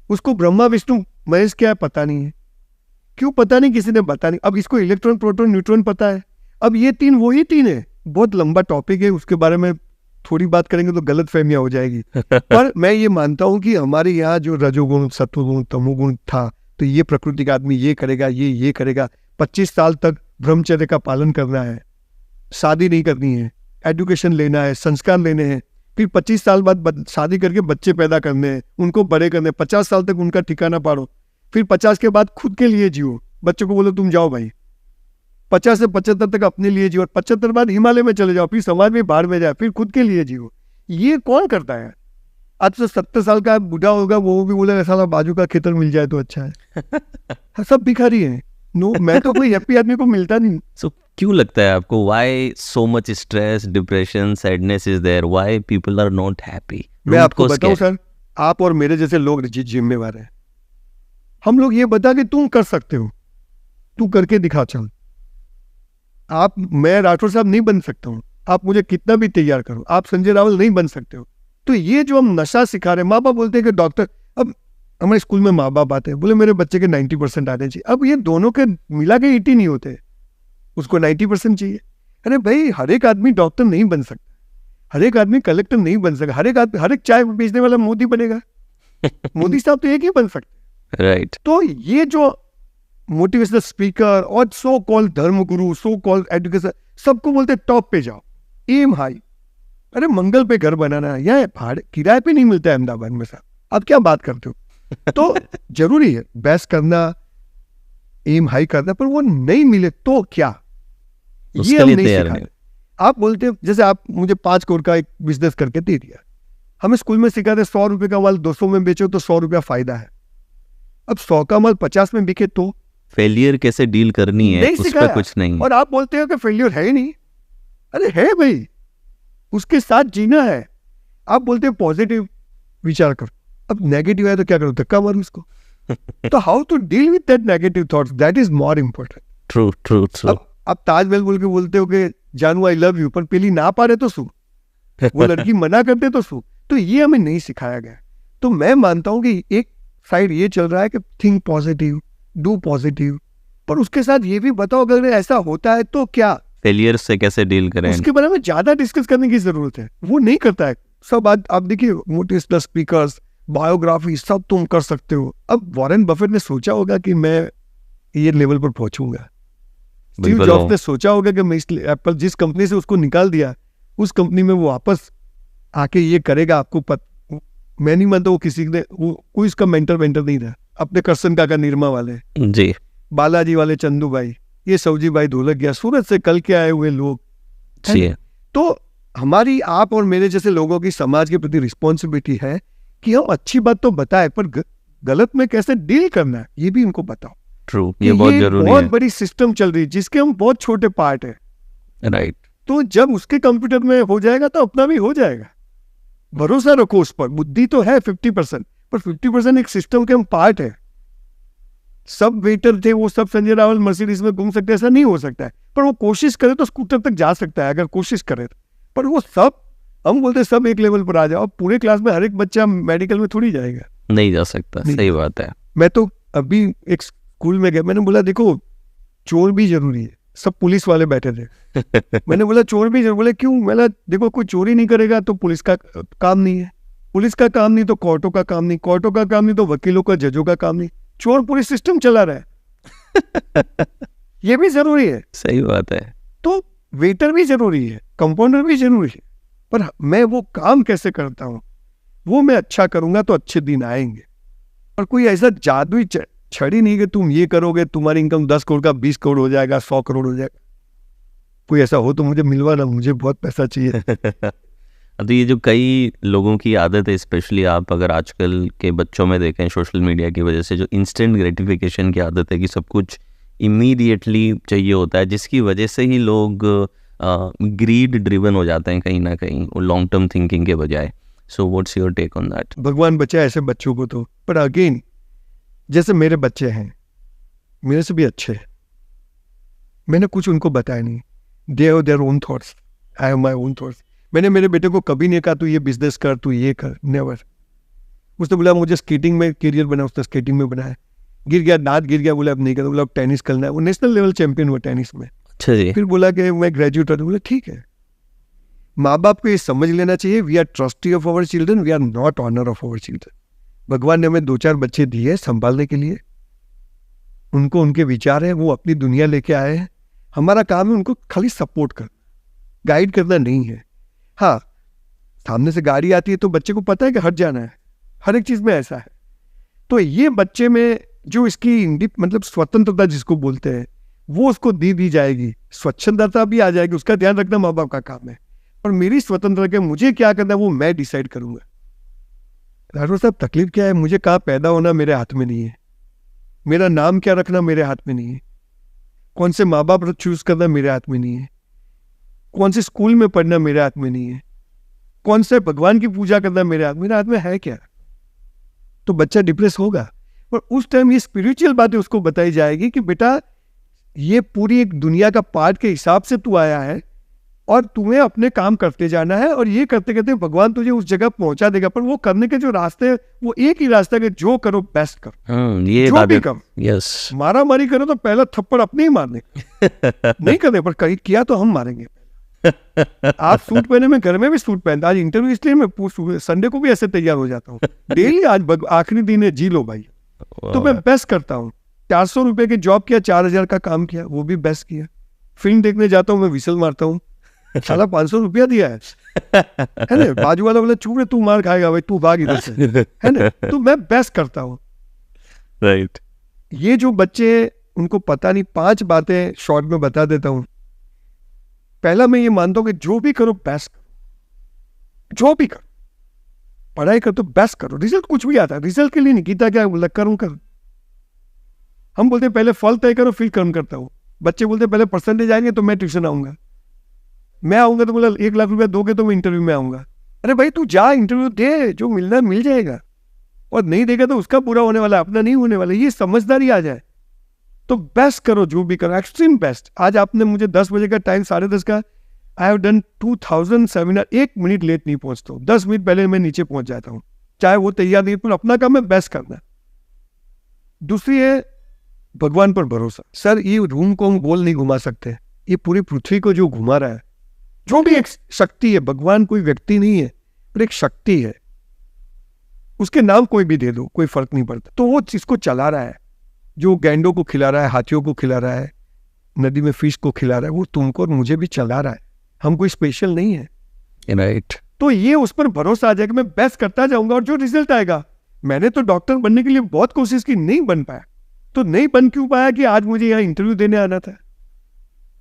उसको। ब्रह्मा विष्णु महेश क्या है पता नहीं है। क्यों पता नहीं? किसी ने बता नहीं। अब इसको इलेक्ट्रॉन, प्रोटॉन, न्यूट्रॉन पता है। अब ये 3 वही 3 है। बहुत लंबा टॉपिक है, उसके बारे में थोड़ी बात करेंगे तो गलत फहमियां हो जाएगी। पर मैं ये मानता हूं कि हमारे यहाँ जो रजोगुण, सत्वगुण, तमोगुण था, तो ये प्रकृति का आदमी ये करेगा, ये करेगा। 25 साल तक ब्रह्मचर्य का पालन करना है, शादी नहीं करनी है, एजुकेशन लेना है, संस्कार लेने हैं। फिर 25 साल बाद शादी करके बच्चे पैदा करने हैं, उनको बड़े करने, 50 साल तक उनका ठिकाना पाड़ो। फिर 50 के बाद खुद के लिए जियो, बच्चों को बोलो तुम जाओ भाई। 50 से 75 तक अपने लिए जियो, और 75 बाद हिमालय में चले जाओ, फिर समाज में बाहर में जाए, फिर खुद के लिए जियो। ये कौन करता है? आज से 70 साल का बूढ़ा होगा, वो भी बोलेगा साला बाजू का खेतर मिल जाए तो अच्छा है। सब भिखारी है। नो, मैं तो कोई हैप्पी आदमी को मिलता नहीं। सो क्यों लगता है आपको, why so much stress, depression, sadness is there, why people are not happy? मैं आपको बताऊं सर, आप और मेरे जैसे लोग जिम्मेवार हैं। हम लोग ये बता कि तुम कर सकते हो, तू करके दिखा। चल, मैं राठौर साहब नहीं बन सकता हूँ, आप मुझे कितना भी तैयार करो, आप संजय रावल नहीं बन सकते हो। तो ये जो हम नशा सिखा रहे हैं, माँ बाप बोलते हैं कि डॉक्टर, अब हमारे स्कूल में माँ बाप आते हैं, बोले मेरे बच्चे के 90% आने चाहिए। अब ये दोनों के मिला के 80 नहीं होते, उसको 90% चाहिए। अरे भाई, हर एक आदमी डॉक्टर नहीं बन सकता, हर एक आदमी कलेक्टर नहीं बन सकता, हर एक चाय बेचने वाला मोदी बनेगा? मोदी साहब तो एक ही बन सकते, राइट? तो ये जो मोटिवेशनल स्पीकर और सो कॉल धर्म गुरु, सो कॉल एजुकेशन, सबको बोलते टॉप पे जाओ, एम हाई। अरे मंगल पे घर बनाना है, या भाड़े किराए पे नहीं मिलता है अहमदाबाद में साहब, आप क्या बात करते हो? तो जरूरी है बेस्ट करना, एम हाई करना, पर वो नहीं मिले तो क्या? ये हम नहीं सिखाए। आप बोलते हो, जैसे आप मुझे 5 करोड़ का एक बिजनेस करके दे दिया, हमें स्कूल में सिखाते 100 रुपए का माल 200 में बेचो तो 100 रुपया फायदा है। अब 100 का माल 50 में बिके तो फेलियर कैसे डील करनी है, उस पर कुछ नहीं। और आप बोलते हो कि फेलियर है ही नहीं। अरे है भाई, उसके साथ जीना है। आप बोलते हो पॉजिटिव विचार करो, अब नेगेटिव है तो क्या करो? धक्का मारो उसको। तो how to deal with that negative thoughts, that is more important. True true true. अब ताजमहल बोल के बोलते हो कि जानू आई लव यू, पर पहली ना पारे तो सू, वो लड़की मना करते तो सू। तो ये हमें नहीं सिखाया गया। तो मैं मानता हूं कि एक साइड ये चल रहा है कि थिंक पॉजिटिव, डू पॉजिटिव, पर उसके साथ ये भी बताओ अगर ऐसा होता है तो क्या? फेलियर से कैसे डील करें, उसके बारे में ज्यादा डिस्कस करने की जरूरत है। वो नहीं करता है सब। आप देखिए मोटिवेशनल स्पीकर्स, बायोग्राफी, सब तुम कर सकते हो। अब वॉरेन बफेट ने सोचा होगा कि मैं ये लेवल पर पहुंचूंगा। स्टीव जॉब्स ने सोचा होगा कि मैं इस एप्पल जिस कंपनी से उसको निकाल दिया, उस कंपनी में वो वापस आके ये करेगा। आपको मैं नहीं मानता वो किसी ने कोई इसका मेंटर नहीं था। अपने करसन काका निर्मा वाले जी, बालाजी वाले चंदू भाई, ये सौजी भाई ढोलकिया, सूरत से कल के आए हुए लोग जी। तो हमारी आप और मेरे जैसे लोगों की समाज के प्रति रिस्पॉन्सिबिलिटी है कि हम अच्छी बात तो बताएं, पर गलत में कैसे डील करना है ये भी उनको बताओ। ट्रू, ये बहुत जरूरी है। बहुत बड़ी सिस्टम चल रही है जिसके हम बहुत छोटे पार्ट है। राइट। तो जब उसके कंप्यूटर में हो जाएगा तो अपना भी हो जाएगा। भरोसा रखो उस पर। बुद्धि तो है 50%, पर 50% एक सिस्टम के हम पार्ट है। सब वेटर थे वो सब संजय रावल मर्सिडीज में घूम सकते, ऐसा नहीं हो सकता है। पर वो कोशिश करे तो स्कूटर तक जा सकता है अगर कोशिश करे। पर वो सब हम बोलते सब एक लेवल पर आ जाओ। पूरे क्लास में हर एक बच्चा मेडिकल में थोड़ी जाएगा, नहीं जा सकता। सही बात है। मैं तो अभी एक स्कूल में गया, मैंने बोला देखो चोर भी जरूरी है। सब पुलिस वाले बैठे थे। मैंने बोला चोर भी जरूरी। बोले क्यों? मैंने देखो कोई चोरी नहीं करेगा तो पुलिस का काम नहीं है, पुलिस का काम नहीं तो कोर्टों का काम नहीं, कोर्टों का काम नहीं तो वकीलों का जजों का काम नहीं। चोर पूरी सिस्टम चला रहा है। ये भी जरूरी है। सही बात है। तो वेटर भी जरूरी है, कंपाउंडर भी जरूरी है, पर मैं वो काम कैसे करता हूँ वो मैं अच्छा करूंगा तो अच्छे दिन आएंगे। और कोई ऐसा जादुई छड़ी नहीं कि तुम ये करोगे तुम्हारी इनकम 10 करोड़ का 20 करोड़ हो जाएगा, 100 करोड़ हो जाएगा। कोई ऐसा हो तो मुझे मिलवाना, मुझे बहुत पैसा चाहिए। तो ये जो कई लोगों की आदत है, स्पेशली आप अगर आजकल के बच्चों में देखें, सोशल मीडिया की वजह से जो इंस्टेंट ग्रेटिफिकेशन की आदत है कि सब कुछ इमीडिएटली चाहिए होता है, जिसकी वजह से ही लोग ग्रीड ड्रिवन हो जाते हैं कहीं ना कहीं, लॉन्ग टर्म थिंकिंग के बजाय। So what's your take on that? भगवान बचाए ऐसे बच्चों को तो। पर अगेन जैसे मेरे बच्चे हैं, मेरे से भी अच्छे हैं, मैंने कुछ उनको बताया नहीं। They have their own thoughts, I have my own thoughts. मैंने मेरे बेटे को कभी नहीं कहा तू ये बिजनेस कर, तू ये कर, नेवर। उसने बोला मुझे स्केटिंग में करियर बना, उसने स्केटिंग में बनाया। गिर गया, दांत गिर गया, बोला अब नहीं करता। बोला अब टेनिस करना है। वो नेशनल लेवल चैंपियन हुआ टेनिस में। अच्छा जी। फिर बोला कि मैं ग्रेजुएट हूँ। बोला ठीक है। माँ बाप को ये समझ लेना चाहिए, we are trustee of our children, we are not owner of our children. भगवान ने हमें 2-4 बच्चे दिए संभालने के लिए। उनको उनके विचार है, वो अपनी दुनिया लेके आए हैं। हमारा काम है उनको खाली सपोर्ट करना, गाइड करना नहीं है। हाँ, सामने से गाड़ी आती है तो बच्चे को पता है कि हट जाना है, हर एक चीज में ऐसा है। तो ये बच्चे में जो इसकी मतलब स्वतंत्रता जिसको बोलते हैं वो उसको दी जाएगी, स्वच्छंदता भी आ जाएगी। उसका ध्यान रखना माँ बाप का काम है। और मेरी स्वतंत्रता के मुझे क्या करना है वो मैं डिसाइड करूंगा। राठौर साहब तकलीफ क्या है, मुझे कहाँ पैदा होना मेरे हाथ में नहीं है, मेरा नाम क्या रखना मेरे हाथ में नहीं है, कौन से माँ बाप चूज करना मेरे हाथ में नहीं है, कौन से स्कूल में पढ़ना मेरे हाथ में नहीं है, कौन से भगवान की पूजा करना मेरे हाथ में है क्या। तो बच्चा डिप्रेस होगा। पर उस टाइम ये स्पिरिचुअल बातें उसको बताई जाएगी कि बेटा ये पूरी एक दुनिया का पार्ट के हिसाब से तू आया है और तुम्हें अपने काम करते जाना है, और ये करते करते भगवान तुझे उस जगह पहुंचा देगा। पर वो करने के जो रास्ते हैं वो एक ही रास्ता है, जो करो बेस्ट करो। ये जो भी करो, यस, मारा मारी करो तो पहला थप्पड़ अपने ही मारने नहीं करने, पर कहीं किया तो हम मारेंगे। आप सूट पहने, मैं घर में भी सूट पहनता। आज इंटरव्यू इसलिए मैं संडे को भी ऐसे तैयार हो जाता हूँ डेली। आज आखिरी दिन है, जी लो भाई। तो मैं बेस्ट करता हूँ। 400 रुपए की जॉब किया, 4000 का काम किया, वो भी बेस्ट किया। फिल्म देखने जाता हूँ, मैं विसल मारता हूँ, साला 500 रुपया दिया है ना। बाजू वाला बोला चूड़े तू मार खाएगा भाई, तू भाग इधर से, है ना। तो मैं बेस्ट करता हूँ। राइट। ये जो बच्चे उनको पता नहीं, 5 बातें शॉर्ट में बता देता हूँ। पहला मैं ये मानता हूँ कि जो भी करो बेस्ट करो, जो भी करो, पढ़ाई करो तो बेस्ट करो। रिजल्ट कुछ भी आता है, रिजल्ट के लिए नहीं कीता क्या करूँ कर। हम बोलते पहले फल तय करो फिर कर्म करता हूँ। बच्चे बोलते पहले परसेंटेज आएंगे तो मैं ट्यूशन आऊंगा, मैं आऊंगा तो बोला 1 लाख रुपया दोगे तो मैं इंटरव्यू में आऊंगा। अरे भाई तू जा, इंटरव्यू दे, जो मिलना मिल जाएगा, और नहीं देगा तो उसका पूरा होने वाला, अपना नहीं होने वाला। ये समझदारी आ जाए तो बेस्ट करो, जो भी करो, एक्सट्रीम बेस्ट। आज आपने मुझे 10 बजे का टाइम, 10:30 का, I have done 2000 seminar. 1 minute late नहीं पहुंचता हूँ, 10 मिनट पहले मैं नीचे पहुंच जाता हूँ, चाहे वो तैयार नहीं, पर अपना काम है बेस्ट करना। दूसरी है भगवान पर भरोसा। सर ये रूम को हम गोल नहीं घुमा सकते, ये पूरी पृथ्वी को जो घुमा रहा है, जो भी एक शक्ति है, भगवान कोई व्यक्ति नहीं है पर एक शक्ति है, उसके नाम कोई भी दे दो कोई फर्क नहीं पड़ता, तो वो चीज को चला रहा है। जो गैंडों को खिला रहा है, हाथियों को खिला रहा है, नदी में फिश को खिला रहा है, वो तुमको और मुझे भी चला रहा है, हम कोई स्पेशल नहीं है। राइट। तो ये उस पर भरोसा आ जाएगा, मैं बेस्ट करता जाऊंगा और जो रिजल्ट आएगा। मैंने तो डॉक्टर बनने के लिए बहुत कोशिश की, नहीं बन पाया। तो नहीं बन क्यों पाया कि आज मुझे यहाँ इंटरव्यू देने आना था,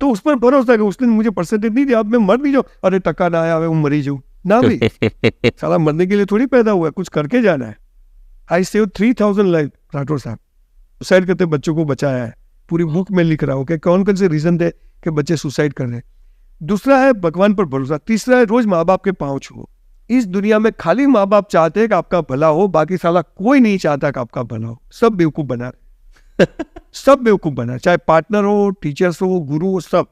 तो उस पर भरोसा है। उसने मुझे परसेंटेज नहीं दिया, अब मैं मर नहीं जाऊँ, अरे टक्का ना आया वो मरी जाऊँ ना भाई। साला मरने के लिए थोड़ी पैदा हुआ है, कुछ करके जाना है। आई सेव 3000 लाइफ, राठौर साहब सुसाइड करते बच्चों को बचाया है, पूरी बुक में लिख रहा हूँ कि कौन कौन से रीजन थे कि बच्चे सुसाइड कर रहे हैं। दूसरा है भगवान पर भरोसा। तीसरा है रोज माँ बाप के पाँव छुओ। इस दुनिया में खाली माँ बाप चाहते हैं कि आपका भला हो, बाकी साला कोई नहीं चाहता कि आपका भला हो। सब बेवकूफ बना रहे सब बेवकूफ बना, चाहे पार्टनर हो, टीचर्स हो, गुरु हो, सब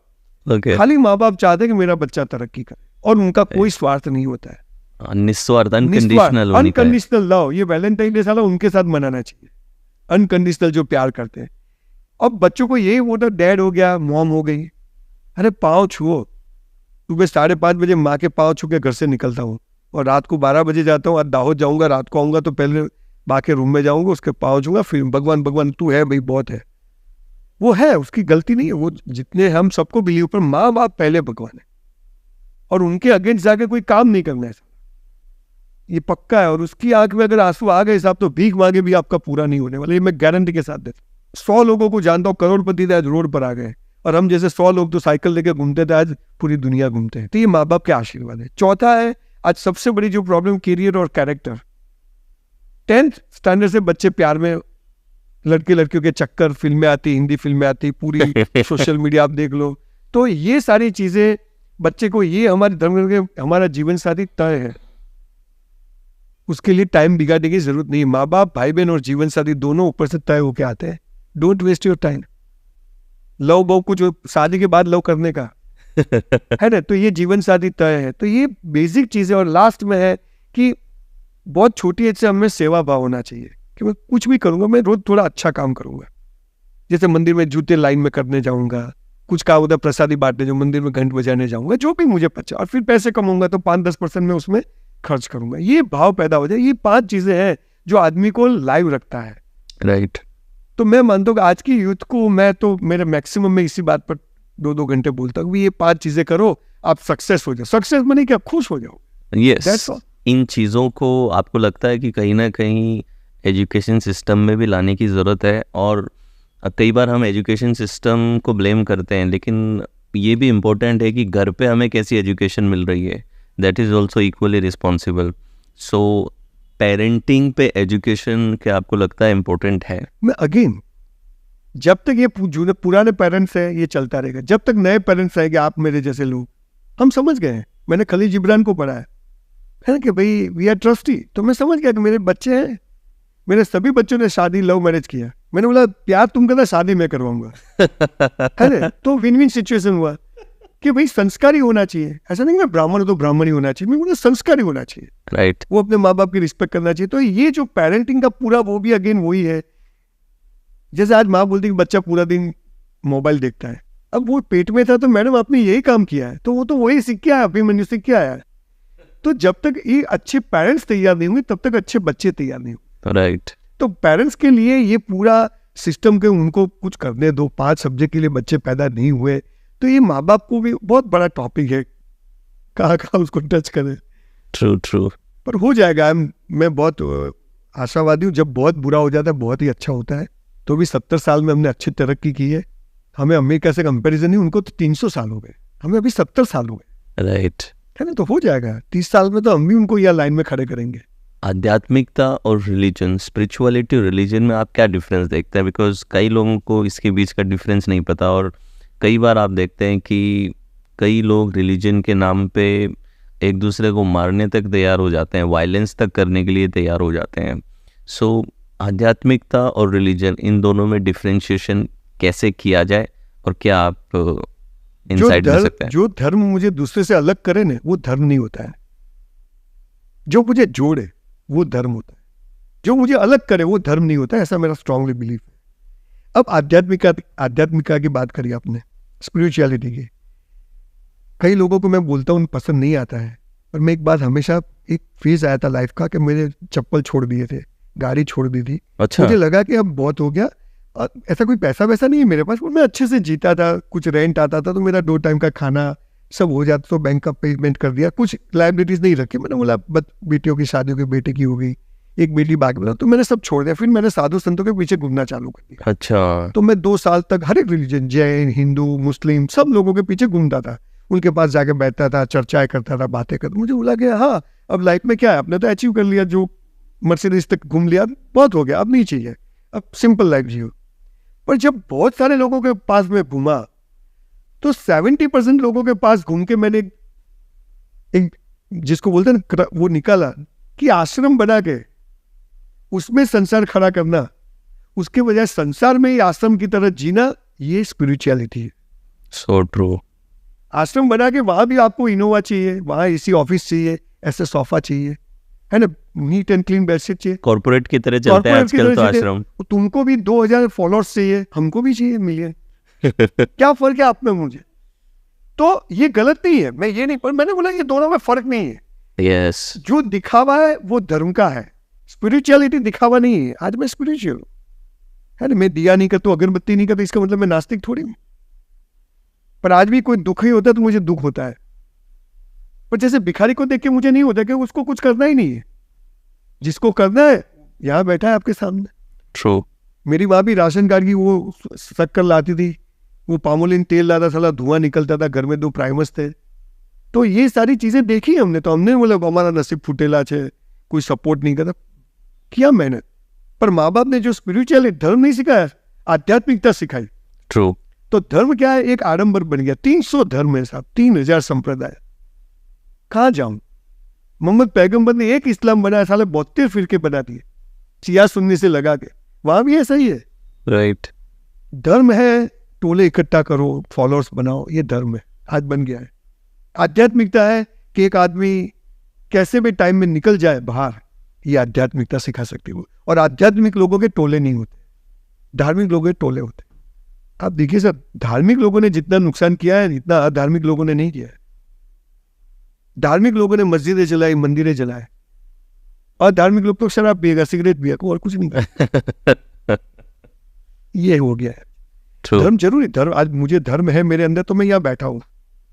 खाली माँ बाप चाहते हैं कि मेरा बच्चा तरक्की करे, और उनका कोई स्वार्थ नहीं होता है। निस्वार्थ, अनकंडीशनल लव। ये वैलेंटाइन डे साला उनके साथ मनाना चाहिए, अनकंडीशनल जो प्यार करते हैं। अब बच्चों को यही वो डैड हो गया, मॉम हो गई, अरे पाँव छुओ। सुबह 5:30 बजे माँ के पाँव छू के घर से निकलता हूँ, और रात को 12 बजे जाता हूँ। आज दाहोद जाऊंगा, रात को आऊंगा तो पहले माँ के रूम में जाऊंगा, उसके पाँव छूंगा, फिर भगवान भगवान तू है भाई, बहुत है। वो है, उसकी गलती नहीं है। वो जितने हम सबको बिलीव, पर माँ बाप पहले भगवान है, और उनके अगेंस्ट जाके कोई काम नहीं करना है, ये पक्का है। और उसकी आंख में अगर आंसू आ गए साहब, तो भीख मांगे भी आपका पूरा नहीं होने वाला, ये मैं गारंटी के साथ देता हूँ। 100 लोगों को जानता हूँ, करोड़पति थे, आज रोड पर आ गए, और हम जैसे 100 लोग तो साइकिल लेके घूमते थे, आज पूरी दुनिया घूमते हैं। तो ये माँ बाप के आशीर्वाद है। चौथा है आज सबसे बड़ी जो प्रॉब्लम, करियर और कैरेक्टर। 10th स्टैंडर्ड से बच्चे प्यार में, लड़के लड़कियों के चक्कर, फिल्में आती, हिंदी फिल्में आती, पूरी सोशल मीडिया आप देख लो। तो ये सारी चीजें बच्चे को, ये हमारे धर्म के हमारा जीवन साथी तय है, उसके लिए टाइम बिगाड़ने की जरूरत नहीं है। माँ बाप, भाई बहन और जीवन साथी दोनों ऊपर से तय होके आते हैं। Don't waste your time. Love बव कुछ शादी के बाद लव करने का है ना, तो ये जीवन साथी तय है। तो ये बेसिक चीज है। और लास्ट में है कि बहुत छोटी एज से हमें सेवा भाव होना चाहिए कि मैं कुछ भी करूंगा, मैं रोज थोड़ा अच्छा काम करूंगा। जैसे मंदिर में जूते लाइन में करने जाऊंगा, कुछ काम उधर प्रसादी बांटने, जो मंदिर में घंट बजाने जाऊंगा, जो भी मुझे पता, और फिर पैसे कमाऊंगा तो 5-10% में उसमें खर्च करूंगा। ये भाव पैदा हो जाए। ये 5 चीजें हैं जो आदमी को लाइव रखता है। राइट। तो मैं मानता हूँ कि आज की यूथ को, मैं तो मेरे मैक्सिमम में इसी बात पर 2-2 घंटे बोलता हूँ, ये 5 चीजें करो, आप सक्सेस हो जाओ। सक्सेस माने कि आप खुश हो जाओ। यस। इन चीज़ों को आपको लगता है कि कहीं ना कहीं एजुकेशन सिस्टम में भी लाने की ज़रूरत है? और कई बार हम एजुकेशन सिस्टम को ब्लेम करते हैं, लेकिन ये भी इम्पोर्टेंट है कि घर पे हमें कैसी एजुकेशन मिल रही है, that is also equally responsible. So parenting पे एजुकेशन क्या आपको लगता है इम्पोर्टेंट है? मैं अगेन, जब तक ये जो पुराने पेरेंट्स हैं ये चलता रहेगा, जब तक नए पेरेंट्स आएंगे, आप मेरे जैसे लोग, हम समझ गए हैं। मैंने खलील जिब्रान को पढ़ा है ना कि भाई वी आर ट्रस्टी। तो मैं समझ गया कि मेरे बच्चे हैं, मेरे सभी बच्चों ने शादी लव मैरिज किया। मैंने बोला प्यार तुम करना, शादी मैं करवाऊंगा है ना। तो विन विन सिचुएशन हुआ कि भाई संस्कारी होना चाहिए। ऐसा नहीं मैं ब्राह्मण हूं तो ब्राह्मण ही होना चाहिए, मैं बोला संस्कारी होना चाहिए। राइट। वो अपने माँ बाप की रिस्पेक्ट करना चाहिए। तो ये जो पेरेंटिंग का पूरा, वो भी अगेन वही है। जैसे आज माँ बोलती कि बच्चा पूरा दिन मोबाइल देखता है, अब वो पेट में था तो मैडम आपने यही काम किया है, तो वो तो वही सीख के आया, अभिमन्यु सीख के आया है। तो जब तक ये अच्छे पेरेंट्स तैयार नहीं हुए, तब तक अच्छे बच्चे तैयार नहीं हुए। राइट। तो पेरेंट्स के लिए ये पूरा सिस्टम के उनको कुछ करने दो। 5 सब्जेक्ट के लिए बच्चे पैदा नहीं हुए, तो ये माँ बाप को भी बहुत बड़ा टॉपिक है, कहाँ उसको टच करें। ट्रू। पर हो जाएगा। मैं बहुत आशावादी हूँ। जब बहुत बुरा हो जाता है, बहुत ही अच्छा होता है। तो भी 70 साल में हमने अच्छी तरक्की की है। हमें अमेरिका से कंपैरिजन नहीं, उनको तो 300 साल हो गए, हमें अभी 70 साल हो गए। राइट। है ना, तो हो जाएगा। 30 साल में तो हम भी उनको यह लाइन में खड़े करेंगे। आध्यात्मिकता और रिलीजन, स्पिरिचुअलिटी और रिलीजन में आप क्या डिफरेंस देखते हैं? बिकॉज कई लोगों को इसके बीच का डिफरेंस नहीं पता, और कई बार आप देखते हैं कि कई लोग रिलीजन के नाम पे एक दूसरे को मारने तक तैयार हो जाते हैं, वायलेंस तक करने के लिए तैयार हो जाते हैं। सो आध्यात्मिकता और रिलीजन, इन दोनों में डिफरेंशिएशन कैसे किया जाए, और क्या आप इनसाइट दे सकते हैं? जो धर्म मुझे दूसरे से अलग करे ना, वो धर्म नहीं होता है। जो मुझे जोड़े वो धर्म होता है, जो मुझे अलग करे वो धर्म नहीं होता है। ऐसा मेरा स्ट्रांगली बिलीफ है। अब आध्यात्मिका की बात करी आपने, स्पिरिचुअलिटी की, कई लोगों को मैं बोलता हूँ पसंद नहीं आता है। और मैं एक बात, हमेशा एक फेज आया था लाइफ का कि मेरे चप्पल छोड़ दिए थे, गाड़ी छोड़ दी थी। अच्छा। मुझे लगा कि अब बहुत हो गया, ऐसा कोई पैसा वैसा नहीं है मेरे पास, मैं अच्छे से जीता था, कुछ रेंट आता था तो मेरा 2 टाइम का खाना सब हो जाता, तो बैंक का पेमेंट कर दिया, कुछ लाइबिलिटीज नहीं रखी। मैंने बोला बेटियों की शादी हो गई, बेटे की हो गई, एक बेटी बाकी बता, तो मैंने सब छोड़ दिया। फिर मैंने साधु संतों के पीछे घूमना चालू कर दिया। अच्छा। तो मैं 2 साल तक हर एक रिलीजन, जैन, हिंदू, मुस्लिम, सब लोगों के पीछे घूमता था, उनके पास जाके बैठता था, चर्चाएं करता था, बातें करता। मुझे बोला कि हाँ अब लाइफ में क्या है, आपने तो अचीव कर लिया, जो मर्सिडीज तक घूम लिया बहुत हो गया, अब नहीं चाहिए, अब सिंपल लाइफ जियो। पर जब बहुत सारे लोगों के पास में घूमा तो 70% लोगों के पास घूम के मैंने एक जिसको बोलते हैं ना, वो निकाला कि आश्रम बना के उसमें संसार खड़ा करना, उसके बजाय संसार में ही आश्रम की तरह जीना, ये स्पिरिचुअलिटी है। So true. आश्रम बना के वहां भी आपको इनोवा चाहिए, वहां एसी ऑफिस चाहिए, ऐसे सोफा चाहिए, है ना, नीट एंड क्लीन बेडशीट चाहिए, कॉर्पोरेट की तरह चलते हैं आजकल तो आश्रम। तुमको भी 2000 फॉलोअर्स चाहिए, हमको भी चाहिए मिलियन। क्या फर्क है आप में मुझे? तो ये गलत नहीं है, मैं ये नहीं, पर मैंने बोला ये दोनों में फर्क नहीं है। यस। जो दिखावा है वो धर्म का है, स्पिरिचुअलिटी दिखावा नहीं है। आज मैं स्पिरिचुअल हूँ, है ना, मैं दिया नहीं करता, अगरबत्ती नहीं करता, इसका मतलब मैं नास्तिक थोड़ी हूँ। पर आज भी कोई दुख ही होता है तो मुझे दुख होता है, पर जैसे भिखारी को देख के मुझे नहीं होता कि उसको कुछ करना ही नहीं है, जिसको करना है यहाँ बैठा है आपके सामने। ट्रू। मेरी माँ भी राशन कार्ड की वो शक्कर लाती थी, वो पामोलिन तेल लाता, साला धुआं निकलता था, घर में 2 प्राइमस थे। तो ये सारी चीजें देखी हमने, तो हमने बोला हमारा नसीब फुटेला है, कोई सपोर्ट नहीं करता, किया मेहनत। पर माँ बाप ने जो स्पिरिचुअल धर्म नहीं सिखाया, आध्यात्मिकता सिखाई। ट्रू। तो धर्म क्या है, एक आडंबर बन गया। 300 धर्म है साहब, 3000 संप्रदाय, कहाँ जाऊं? मोहम्मद पैगंबर ने एक इस्लाम बनाया, साले 72 फिरके बना दिए शिया सुन्नी से लगा के। वहां भी ऐसा ही है। राइट। धर्म है टोले इकट्ठा करो, फॉलोअर्स बनाओ, ये धर्म है, आज बन गया है। आध्यात्मिकता है कि एक आदमी कैसे भी टाइम में निकल जाए बाहर, ये आध्यात्मिकता सिखा सकती है। और आध्यात्मिक लोगों के टोले नहीं होते, धार्मिक लोगों के टोले होते। आप देखिए सर, धार्मिक लोगों ने जितना नुकसान किया है इतना अधार्मिक लोगों ने नहीं किया है। धार्मिक लोगों ने मस्जिदें जलाई, मंदिरें जलाए, और धार्मिक लोग तो शराब पिएगा, सिगरेट पिएगा, और कुछ नहीं। ये हो गया है। धर्म जरूरी, धर्म आज मुझे धर्म है मेरे अंदर तो मैं यहाँ बैठा हूँ,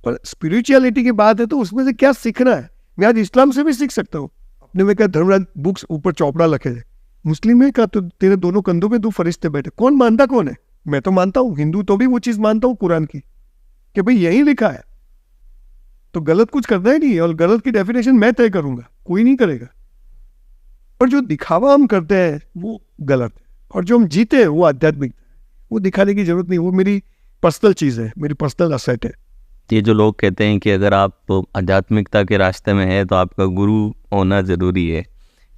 पर स्पिरिचुअलिटी की बात है तो उसमें से क्या सीखना है? मैं आज इस्लाम से भी सीख सकता हूँ। अपने में क्या धर्मराज बुक्स ऊपर चौपड़ा रखे है, मुस्लिम में क्या तो तेरे दोनों कंधों पे 2 फरिश्ते बैठे, कौन मानता कौन है? मैं तो मानता हूँ, हिंदू तो भी वो चीज मानता हूँ कुरान की, कि भाई यही लिखा है, तो गलत कुछ करना ही नहीं है, और गलत की डेफिनेशन मैं तय करूंगा, कोई नहीं करेगा। पर जो दिखावा हम करते हैं वो गलत है, और जो हम जीते हैं वो आध्यात्मिक है, वो दिखाने की जरूरत नहीं, वो मेरी पर्सनल चीज है, मेरी पर्सनल असेट है। ये जो लोग कहते हैं कि अगर आप आध्यात्मिकता के रास्ते में है तो आपका गुरु होना जरूरी है,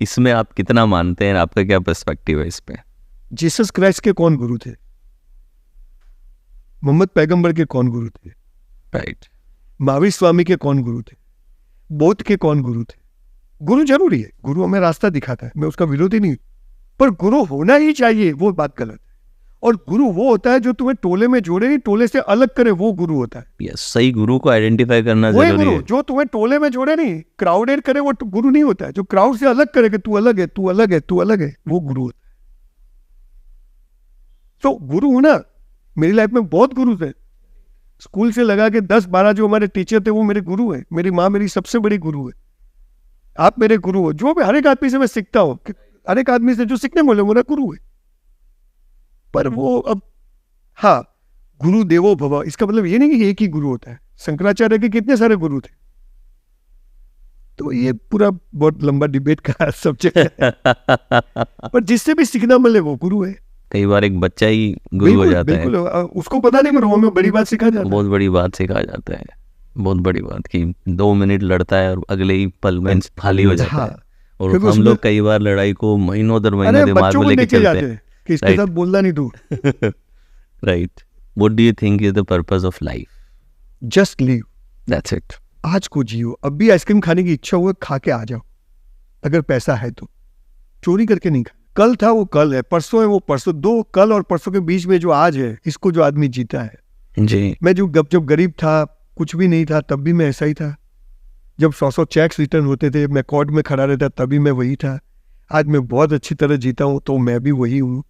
इसमें आप कितना मानते हैं? आपका क्या पर्सपेक्टिव है इस पे? जीसस क्राइस्ट के कौन गुरु थे? मोहम्मद पैगंबर के कौन गुरु थे? राइट। महावीर स्वामी के कौन गुरु थे? बौद्ध के कौन गुरु थे? गुरु जरूरी है, गुरु हमें रास्ता दिखाता है, मैं उसका विरोधी नहीं, पर गुरु होना ही चाहिए, वो बात गलत है। और गुरु वो होता है जो तुम्हें टोले में जोड़े नहीं, टोले से अलग करे, वो गुरु होता है। यस, सही गुरु को आइडेंटिफाई करना वो जरूरी गुरु है। जो तुम्हें टोले में जोड़े नहीं, क्राउडेड करे, वो गुरु नहीं होता है। जो क्राउड से अलग करे कि तू अलग है, तू अलग है, तू अलग है, वो गुरु होता है। तो गुरु होना, मेरी लाइफ में बहुत गुरु थे, स्कूल से लगा के 10-12 जो हमारे टीचर थे वो मेरे गुरु हैं। मेरी माँ मेरी सबसे बड़ी गुरु है, आप मेरे गुरु हो। जो भी हर एक आदमी से मैं सीखता हूँ, हर एक आदमी से जो सीखने बोले मेरा गुरु है। पर वो अब हाँ, गुरु देवो भव, इसका मतलब ये नहीं कि एक ही गुरु होता है। शंकराचार्य के कितने सारे गुरु थे, तो ये पूरा बहुत लंबा डिबेट का सब्जेक्ट है। पर जिससे भी सीखना मिले वो गुरु है। कई बार एक बच्चा ही गुरु हो जाता है, उसको पता नहीं, पर हमें बड़ी बात सिखा जाता है। बहुत बड़ी बात सिखा जाता है, बहुत बड़ी बात कि 2 मिनट लड़ता है और अगले ही पल में खाली हो जाता है। और हम लोग कई बार लड़ाई को महीनों दर महीनों दिमाग में लेके चलते हैं कि इसके साथ बोलना नहीं तू। Right. What do you think is the purpose of life? Just live, that's it. आज को जियो। अब भी आइसक्रीम खाने की इच्छा हुआ, खा के आ जाओ, अगर पैसा है तो। चोरी करके नहीं खा। कल था वो कल है, परसों है वो परसों। 2 कल और परसों के बीच में जो आज है, इसको जो आदमी जीता है जी। मैं जब गरीब था, कुछ भी नहीं था, तब भी मैं ऐसा ही था। जब 100 चेक्स रिटर्न होते थे, मैं कोर्ट में खड़ा रहता, तभी मैं वही था। आज मैं बहुत अच्छी तरह जीता हूँ, तो मैं भी वही हूँ।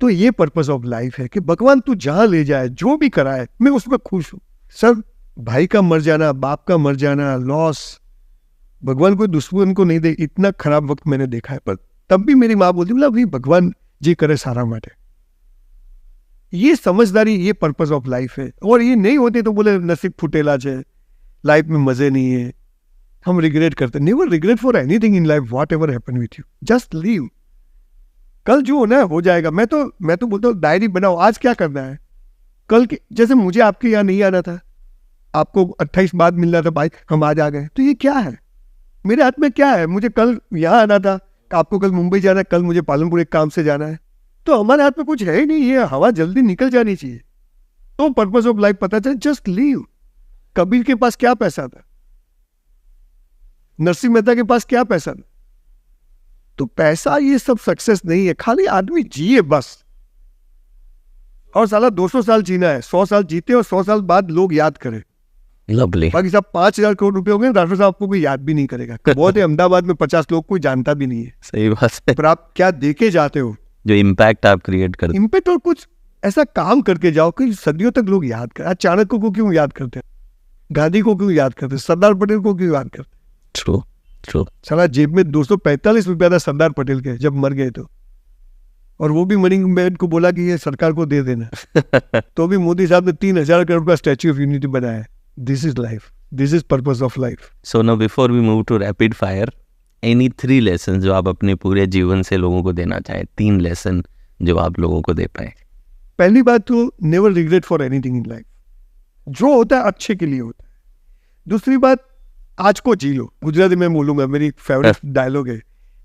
तो ये पर्पस ऑफ लाइफ है कि भगवान तू जहां ले जाए, जो भी कराए, मैं उसमें खुश हूं। सर, भाई का मर जाना, बाप का मर जाना, लॉस, भगवान कोई दुश्मन को नहीं दे, इतना खराब वक्त मैंने देखा है। पर तब भी मेरी माँ बोलती, बोला भाई भगवान जी करे सारा माटे। ये समझदारी, ये पर्पस ऑफ लाइफ है। और ये नहीं होते तो बोले नसीब फुटेला है, लाइफ में मजे नहीं है, हम रिग्रेट करते। Never regret for anything in life, what ever happen with you, just leave. कल जो होना है हो जाएगा। मैं तो बोलता हूँ डायरी बनाओ, आज क्या करना है, कल की। जैसे मुझे आपके यहाँ नहीं आना था, आपको 28 बाद मिलना था, भाई हम आज आ गए, तो ये क्या है, मेरे हाथ में क्या है। मुझे कल यहाँ आना था, आपको कल मुंबई जाना है, कल मुझे पालनपुर एक काम से जाना है, तो हमारे हाथ में कुछ है ही नहीं। ये हवा जल्दी निकल जानी चाहिए। तो पर्पस ऑफ लाइफ पता चले, जस्ट लीव। कबीर के पास क्या पैसा था, नरसिंह मेहता के पास क्या पैसा था। तो पैसा ये सब सक्सेस नहीं है, खाली आदमी जिए बस। और साला 200 साल जीना है, 100 साल जीते और 100 साल बाद लोग याद करें। लवली। बाकी साहब 5,000 करोड़ रुपए हो गए, डॉक्टर साहब आपको कोई याद भी नहीं करेगा। बहुत है, अहमदाबाद में 50 लोग कोई जानता भी नहीं है। सही बात है। पर आप क्या देके जाते हो, जो इम्पैक्ट आप क्रिएट करते, इम्पैक्ट। और कुछ ऐसा काम करके जाओ कि सदियों तक लोग याद करें। आज चाणक्य को क्यों याद करते हैं, गांधी को क्यों याद करते हैं, सरदार पटेल को क्यों याद करते हैं। True true. साला जेब में 245 रुपया था सरदार पटेल के जब मर गए, तो और वो भी मनी मैन को बोला कि ये सरकार को दे देना। तो भी मोदी साहब ने 3,000 करोड़ का स्टैच्यू ऑफ यूनिटी बनाया है। This is life, this is purpose of life. So now before we move to rapid fire, any 3 lesson जो आप अपने पूरे जीवन से लोगों को देना चाहें, 3 लेसन जो आप लोगों को दे पाए। पहली बात तो never regret for anything in life. जो होता है अच्छे के लिए होता है। दूसरी बात, आज को जी लो। गुजराती में बोलूंगा, मेरी फेवरेट डायलॉग है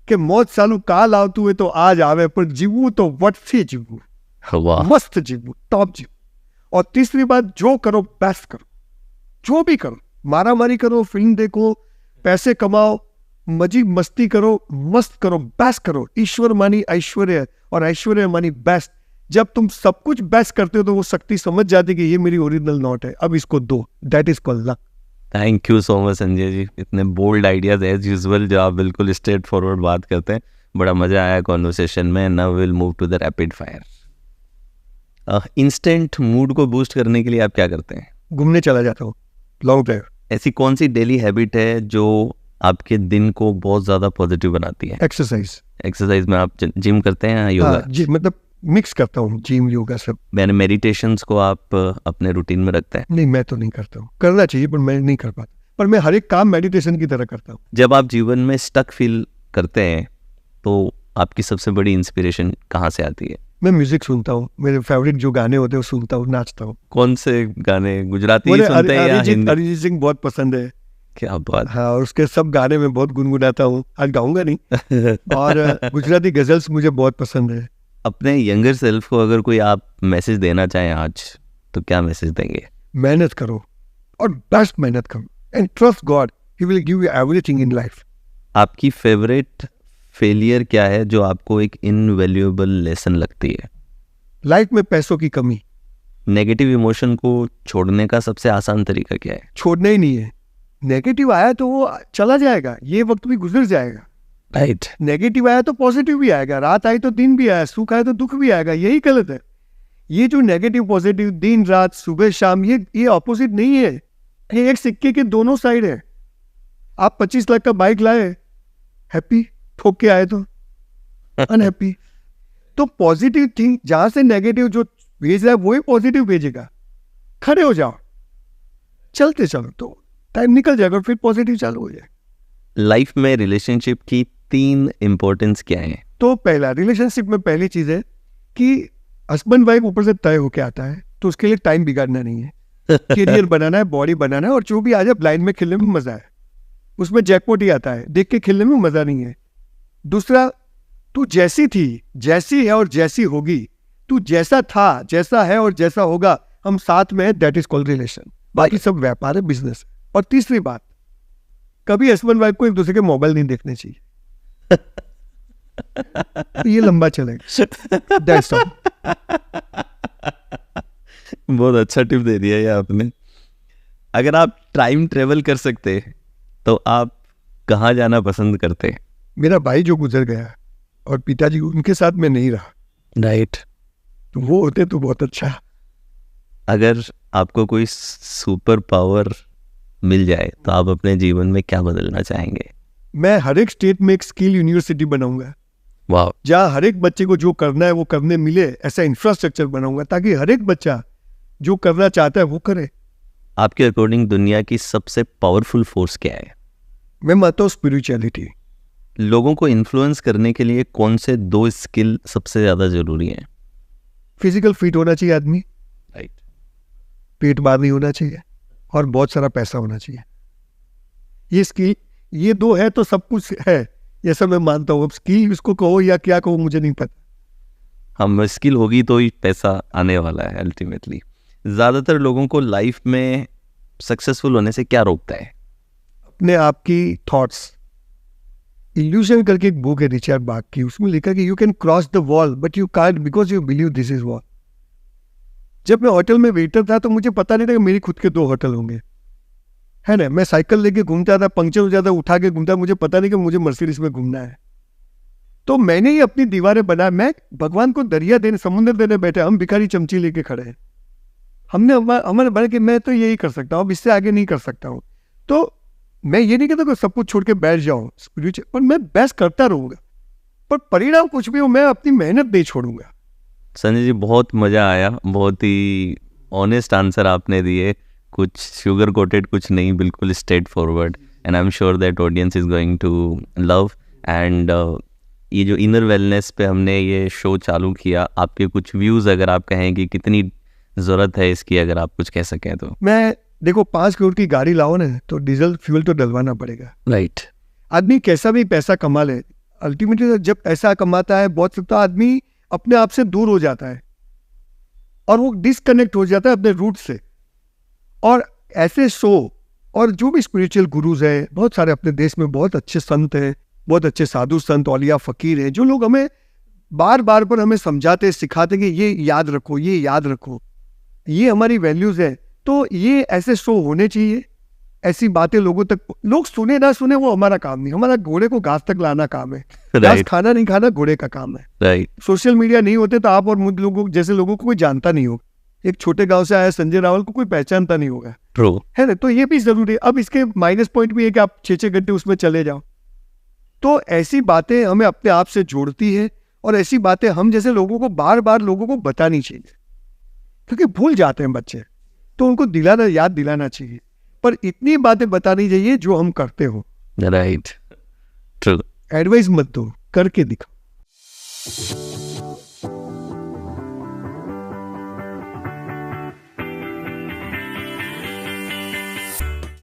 कि मौत सालू काल आवतुं હોય तो आज आवे, पर जीवू तो वटથી जीवू, मस्त जीवू, टॉप जीवू। और तीसरी बात, जो करो बेस्ट करो, जो भी करो, मारा मारी करो, फिल्म देखो, पैसे कमाओ, मजी मस्ती करो, मस्त करो, बेस्ट करो। ईश्वर मानी ऐश्वर्य और ऐश्वर्य मानी बेस्ट। जब तुम सब कुछ बेस्ट करते हो तो वो शक्ति समझ जाती कि ये मेरी ओरिजिनल नोट है, अब इसको दो। That is called luck. Thank you so much Sanjay ji, इतने बोल्ड आइडियाज एज यूजुअल जो आप बिल्कुल स्ट्रेट फॉरवर्ड बात करते हैं। बड़ा मजा आया कॉन्वर्सेशन में। Now will move to the rapid fire. Instant mood को बूस्ट करने के लिए आप क्या करते हैं? घूमने चला जाता हूँ, लॉन्ग ड्राइव। ऐसी कौन सी डेली हैबिट है जो आपके दिन को बहुत ज्यादा पॉजिटिव बनाती है? एक्सरसाइज। एक्सरसाइज में आप जिम करते हैं या योगा? जी, मतलब मिक्स करता हूँ, जिम योगा सब। मैंने मेडिटेशंस को आप अपने रूटीन में रखते हैं? नहीं, मैं तो नहीं करता हूँ, करना चाहिए पर मैं नहीं कर पाता। पर मैं हर एक काम मेडिटेशन की तरह करता हूँ। जब आप जीवन में स्टक फील करते हैं तो आपकी सबसे बड़ी इंस्पिरेशन कहाँ से आती है? मैं म्यूजिक सुनता हूँ, मेरे फेवरेट जो गाने होते हैं वो सुनता हूँ, नाचता हूँ। कौन से गाने? गुजराती सुनते हैं या हिंदी? अरिजीत सिंह बहुत पसंद है। क्या बात। हाँ, और उसके सब गाने में बहुत गुनगुनाता हूँ, आज गाऊंगा नहीं। और गुजराती गजल्स मुझे बहुत पसंद है। अपने यंगर सेल्फ को अगर कोई आप मैसेज देना चाहें आज, तो क्या मैसेज देंगे? मेहनत करो और बेस्ट मेहनत करो, and trust God, he will give you everything in life. आपकी फेवरेट फेलियर क्या है जो आपको एक इनवैल्यूएबल लेसन लगती है? लाइफ में पैसों की कमी। नेगेटिव इमोशन को छोड़ने का सबसे आसान तरीका क्या है? छोड़ना ही नहीं है। नेगेटिव आया तो वो चला जाएगा, ये वक्त भी गुजर जाएगा। राइट। नेगेटिव आया तो पॉजिटिव भी आएगा, रात आई तो दिन भी आया, सुख आया तो दुख भी आएगा। यही गलत है। ये जो नेगेटिव पॉजिटिव, दिन रात सुबह शाम, ये ऑपोजिट नहीं है, ये एक सिक्के के दोनों साइड है। आप 25 लाख का बाइक लाए, हैप्पी, ठोक के आए तो अनहैप्पी। तो पॉजिटिव थिंक, जहां से नेगेटिव जो भेज रहा है वही पॉजिटिव भेजेगा। खड़े हो जाओ, चलते चलो तो टाइम निकल जाएगा और फिर पॉजिटिव चालू हो जाएगा। लाइफ में रिलेशनशिप की 3 इंपॉर्टेंस क्या है? तो पहला, रिलेशनशिप में पहली चीज है कि हस्बैंड वाइफ ऊपर से तय होके आता है, तो उसके लिए टाइम बिगाड़ना नहीं है। करियर बनाना है, बॉडी बनाना है, और जो भी आ जाए ब्लाइंड में खेलने में मजा है, उसमें जैकपॉट ही आता है, देख के खेलने में मजा नहीं है। दूसरा, तू जैसी थी, जैसी है और जैसी होगी, तू जैसा था, जैसा है और जैसा होगा, हम साथ में है, दैट इज कॉल्ड रिलेशन। बाकी सब व्यापार है, बिजनेस है। और तीसरी बात, कभी हस्बैंड वाइफ को एक दूसरे के मोबाइल नहीं देखने चाहिए। तो ये लंबा चलेगा। That's all. बहुत अच्छा टिप दे दिया ये आपने। अगर आप टाइम ट्रेवल कर सकते तो आप कहाँ जाना पसंद करते? मेरा भाई जो गुजर गया और पिताजी, उनके साथ मैं नहीं रहा। राइट। तो वो होते तो बहुत अच्छा। अगर आपको कोई सुपर पावर मिल जाए तो आप अपने जीवन में क्या बदलना चाहेंगे? मैं हर एक स्टेट में एक स्किल यूनिवर्सिटी बनाऊंगा, वाह, जहाँ हर एक बच्चे को जो करना है वो करने मिले, ऐसा इंफ्रास्ट्रक्चर बनाऊंगा ताकि हर एक बच्चा जो करना चाहता है वो करे। आपके अकॉर्डिंग दुनिया की सबसे पावरफुल फोर्स क्या है? मैं मानता हूँ स्पिरिचुअलिटी। लोगों को इन्फ्लुएंस करने के लिए कौन से 2 स्किल सबसे ज़्यादा ज़रूरी हैं? फिजिकल फिट होना चाहिए आदमी, राइट। पेट बाहर नहीं होना चाहिए, और बहुत सारा पैसा होना चाहिए। ये स्किल, ये 2 है तो सब कुछ है, ये सब मैं मानता हूँ। अब स्किल इसको कहो या क्या कहो मुझे नहीं पता। हम स्किल होगी तो ही पैसा आने वाला है अल्टीमेटली। ज़्यादातर लोगों को लाइफ में सक्सेसफुल होने से क्या रोकता है? अपने आप की थॉट्स। इल्यूशन करके एक बुक है रिचर्ड बार्क की, उसमें लिखा कि you can cross the wall but you can't because you believe this is wall. जब मैं होटल में वेटर था तो मुझे पता नहीं था कि मेरी खुद के 2 होटल होंगे, है ना। मैं साइकिल लेके घूमता था, पंक्चर हो जाता उठा के घूमता, मुझे पता नहीं कि मुझे मर्सिडीज में घूमना है। तो मैंने ही अपनी दीवारें बनाया। मैं भगवान को दरिया देने, समुद्र देने बैठे, हम भिखारी चमची लेके खड़े हैं। हमने हमारे बना कि मैं तो यही कर सकता हूँ, अब इससे आगे नहीं कर सकता हूँ। तो मैं ये नहीं कहता कि सब कुछ छोड़ के बैठ जाऊँ स्पिरिचुअल, पर मैं बेस्ट करता रहूँगा, पर परिणाम कुछ भी हो मैं अपनी मेहनत नहीं छोड़ूंगा। संजय जी, बहुत मज़ा आया, बहुत ही ऑनेस्ट आंसर आपने दिए, कुछ शुगर कोटेड कुछ नहीं, बिल्कुल straight forward, and I am sure that audience is going to love. And ये जो इनर वेलनेस पे हमने ये शो चालू किया, आपके कुछ व्यूज़ अगर आप कहें कि कितनी ज़रूरत है इसकी, अगर आप कुछ कह सकें तो। मैं देखो 5 करोड़ की गाड़ी लाओ ना तो डीजल फ्यूल तो डलवाना पड़ेगा। राइट। आदमी कैसा भी पैसा कमा ले, अल्टीमेटली जब पैसा कमाता है बहुत सकता आदमी अपने आप से दूर हो जाता है और वो डिस्कनेक्ट हो जाता है अपने रूट से। और ऐसे शो और जो भी स्पिरिचुअल गुरुज हैं, बहुत सारे अपने देश में बहुत अच्छे संत हैं, बहुत अच्छे साधु संत औलिया फकीर हैं, जो लोग हमें बार बार पर हमें समझाते सिखाते कि ये याद रखो, ये याद रखो, ये हमारी वैल्यूज है। तो ये ऐसे शो होने चाहिए, ऐसी बातें लोगों तक, लोग सुने ना सुने वो हमारा काम नहीं, हमारा घोड़े को घास तक लाना काम है। घास खाना नहीं खाना घोड़े का काम है। राइट। सोशल मीडिया नहीं होते तो आप और मुझ लोगों जैसे लोगों को कोई जानता नहीं होगा। एक छोटे गांव से आया संजय रावल को कोई पहचानता नहीं होगा, ट्रू है ना। तो ये भी जरूरी है। अब इसके माइनस पॉइंट भी है कि आप 6-6 घंटे उसमें चले जाओ। तो ऐसी बातें हमें अपने आप से जोड़ती है, और ऐसी बातें हम जैसे लोगों को बार बार लोगों को बतानी चाहिए, क्योंकि भूल जाते हैं बच्चे, तो उनको याद दिलाना चाहिए। पर इतनी बातें बतानी चाहिए जो हम करते हो। Right, true. एडवाइस मत दो, करके दिखाओ।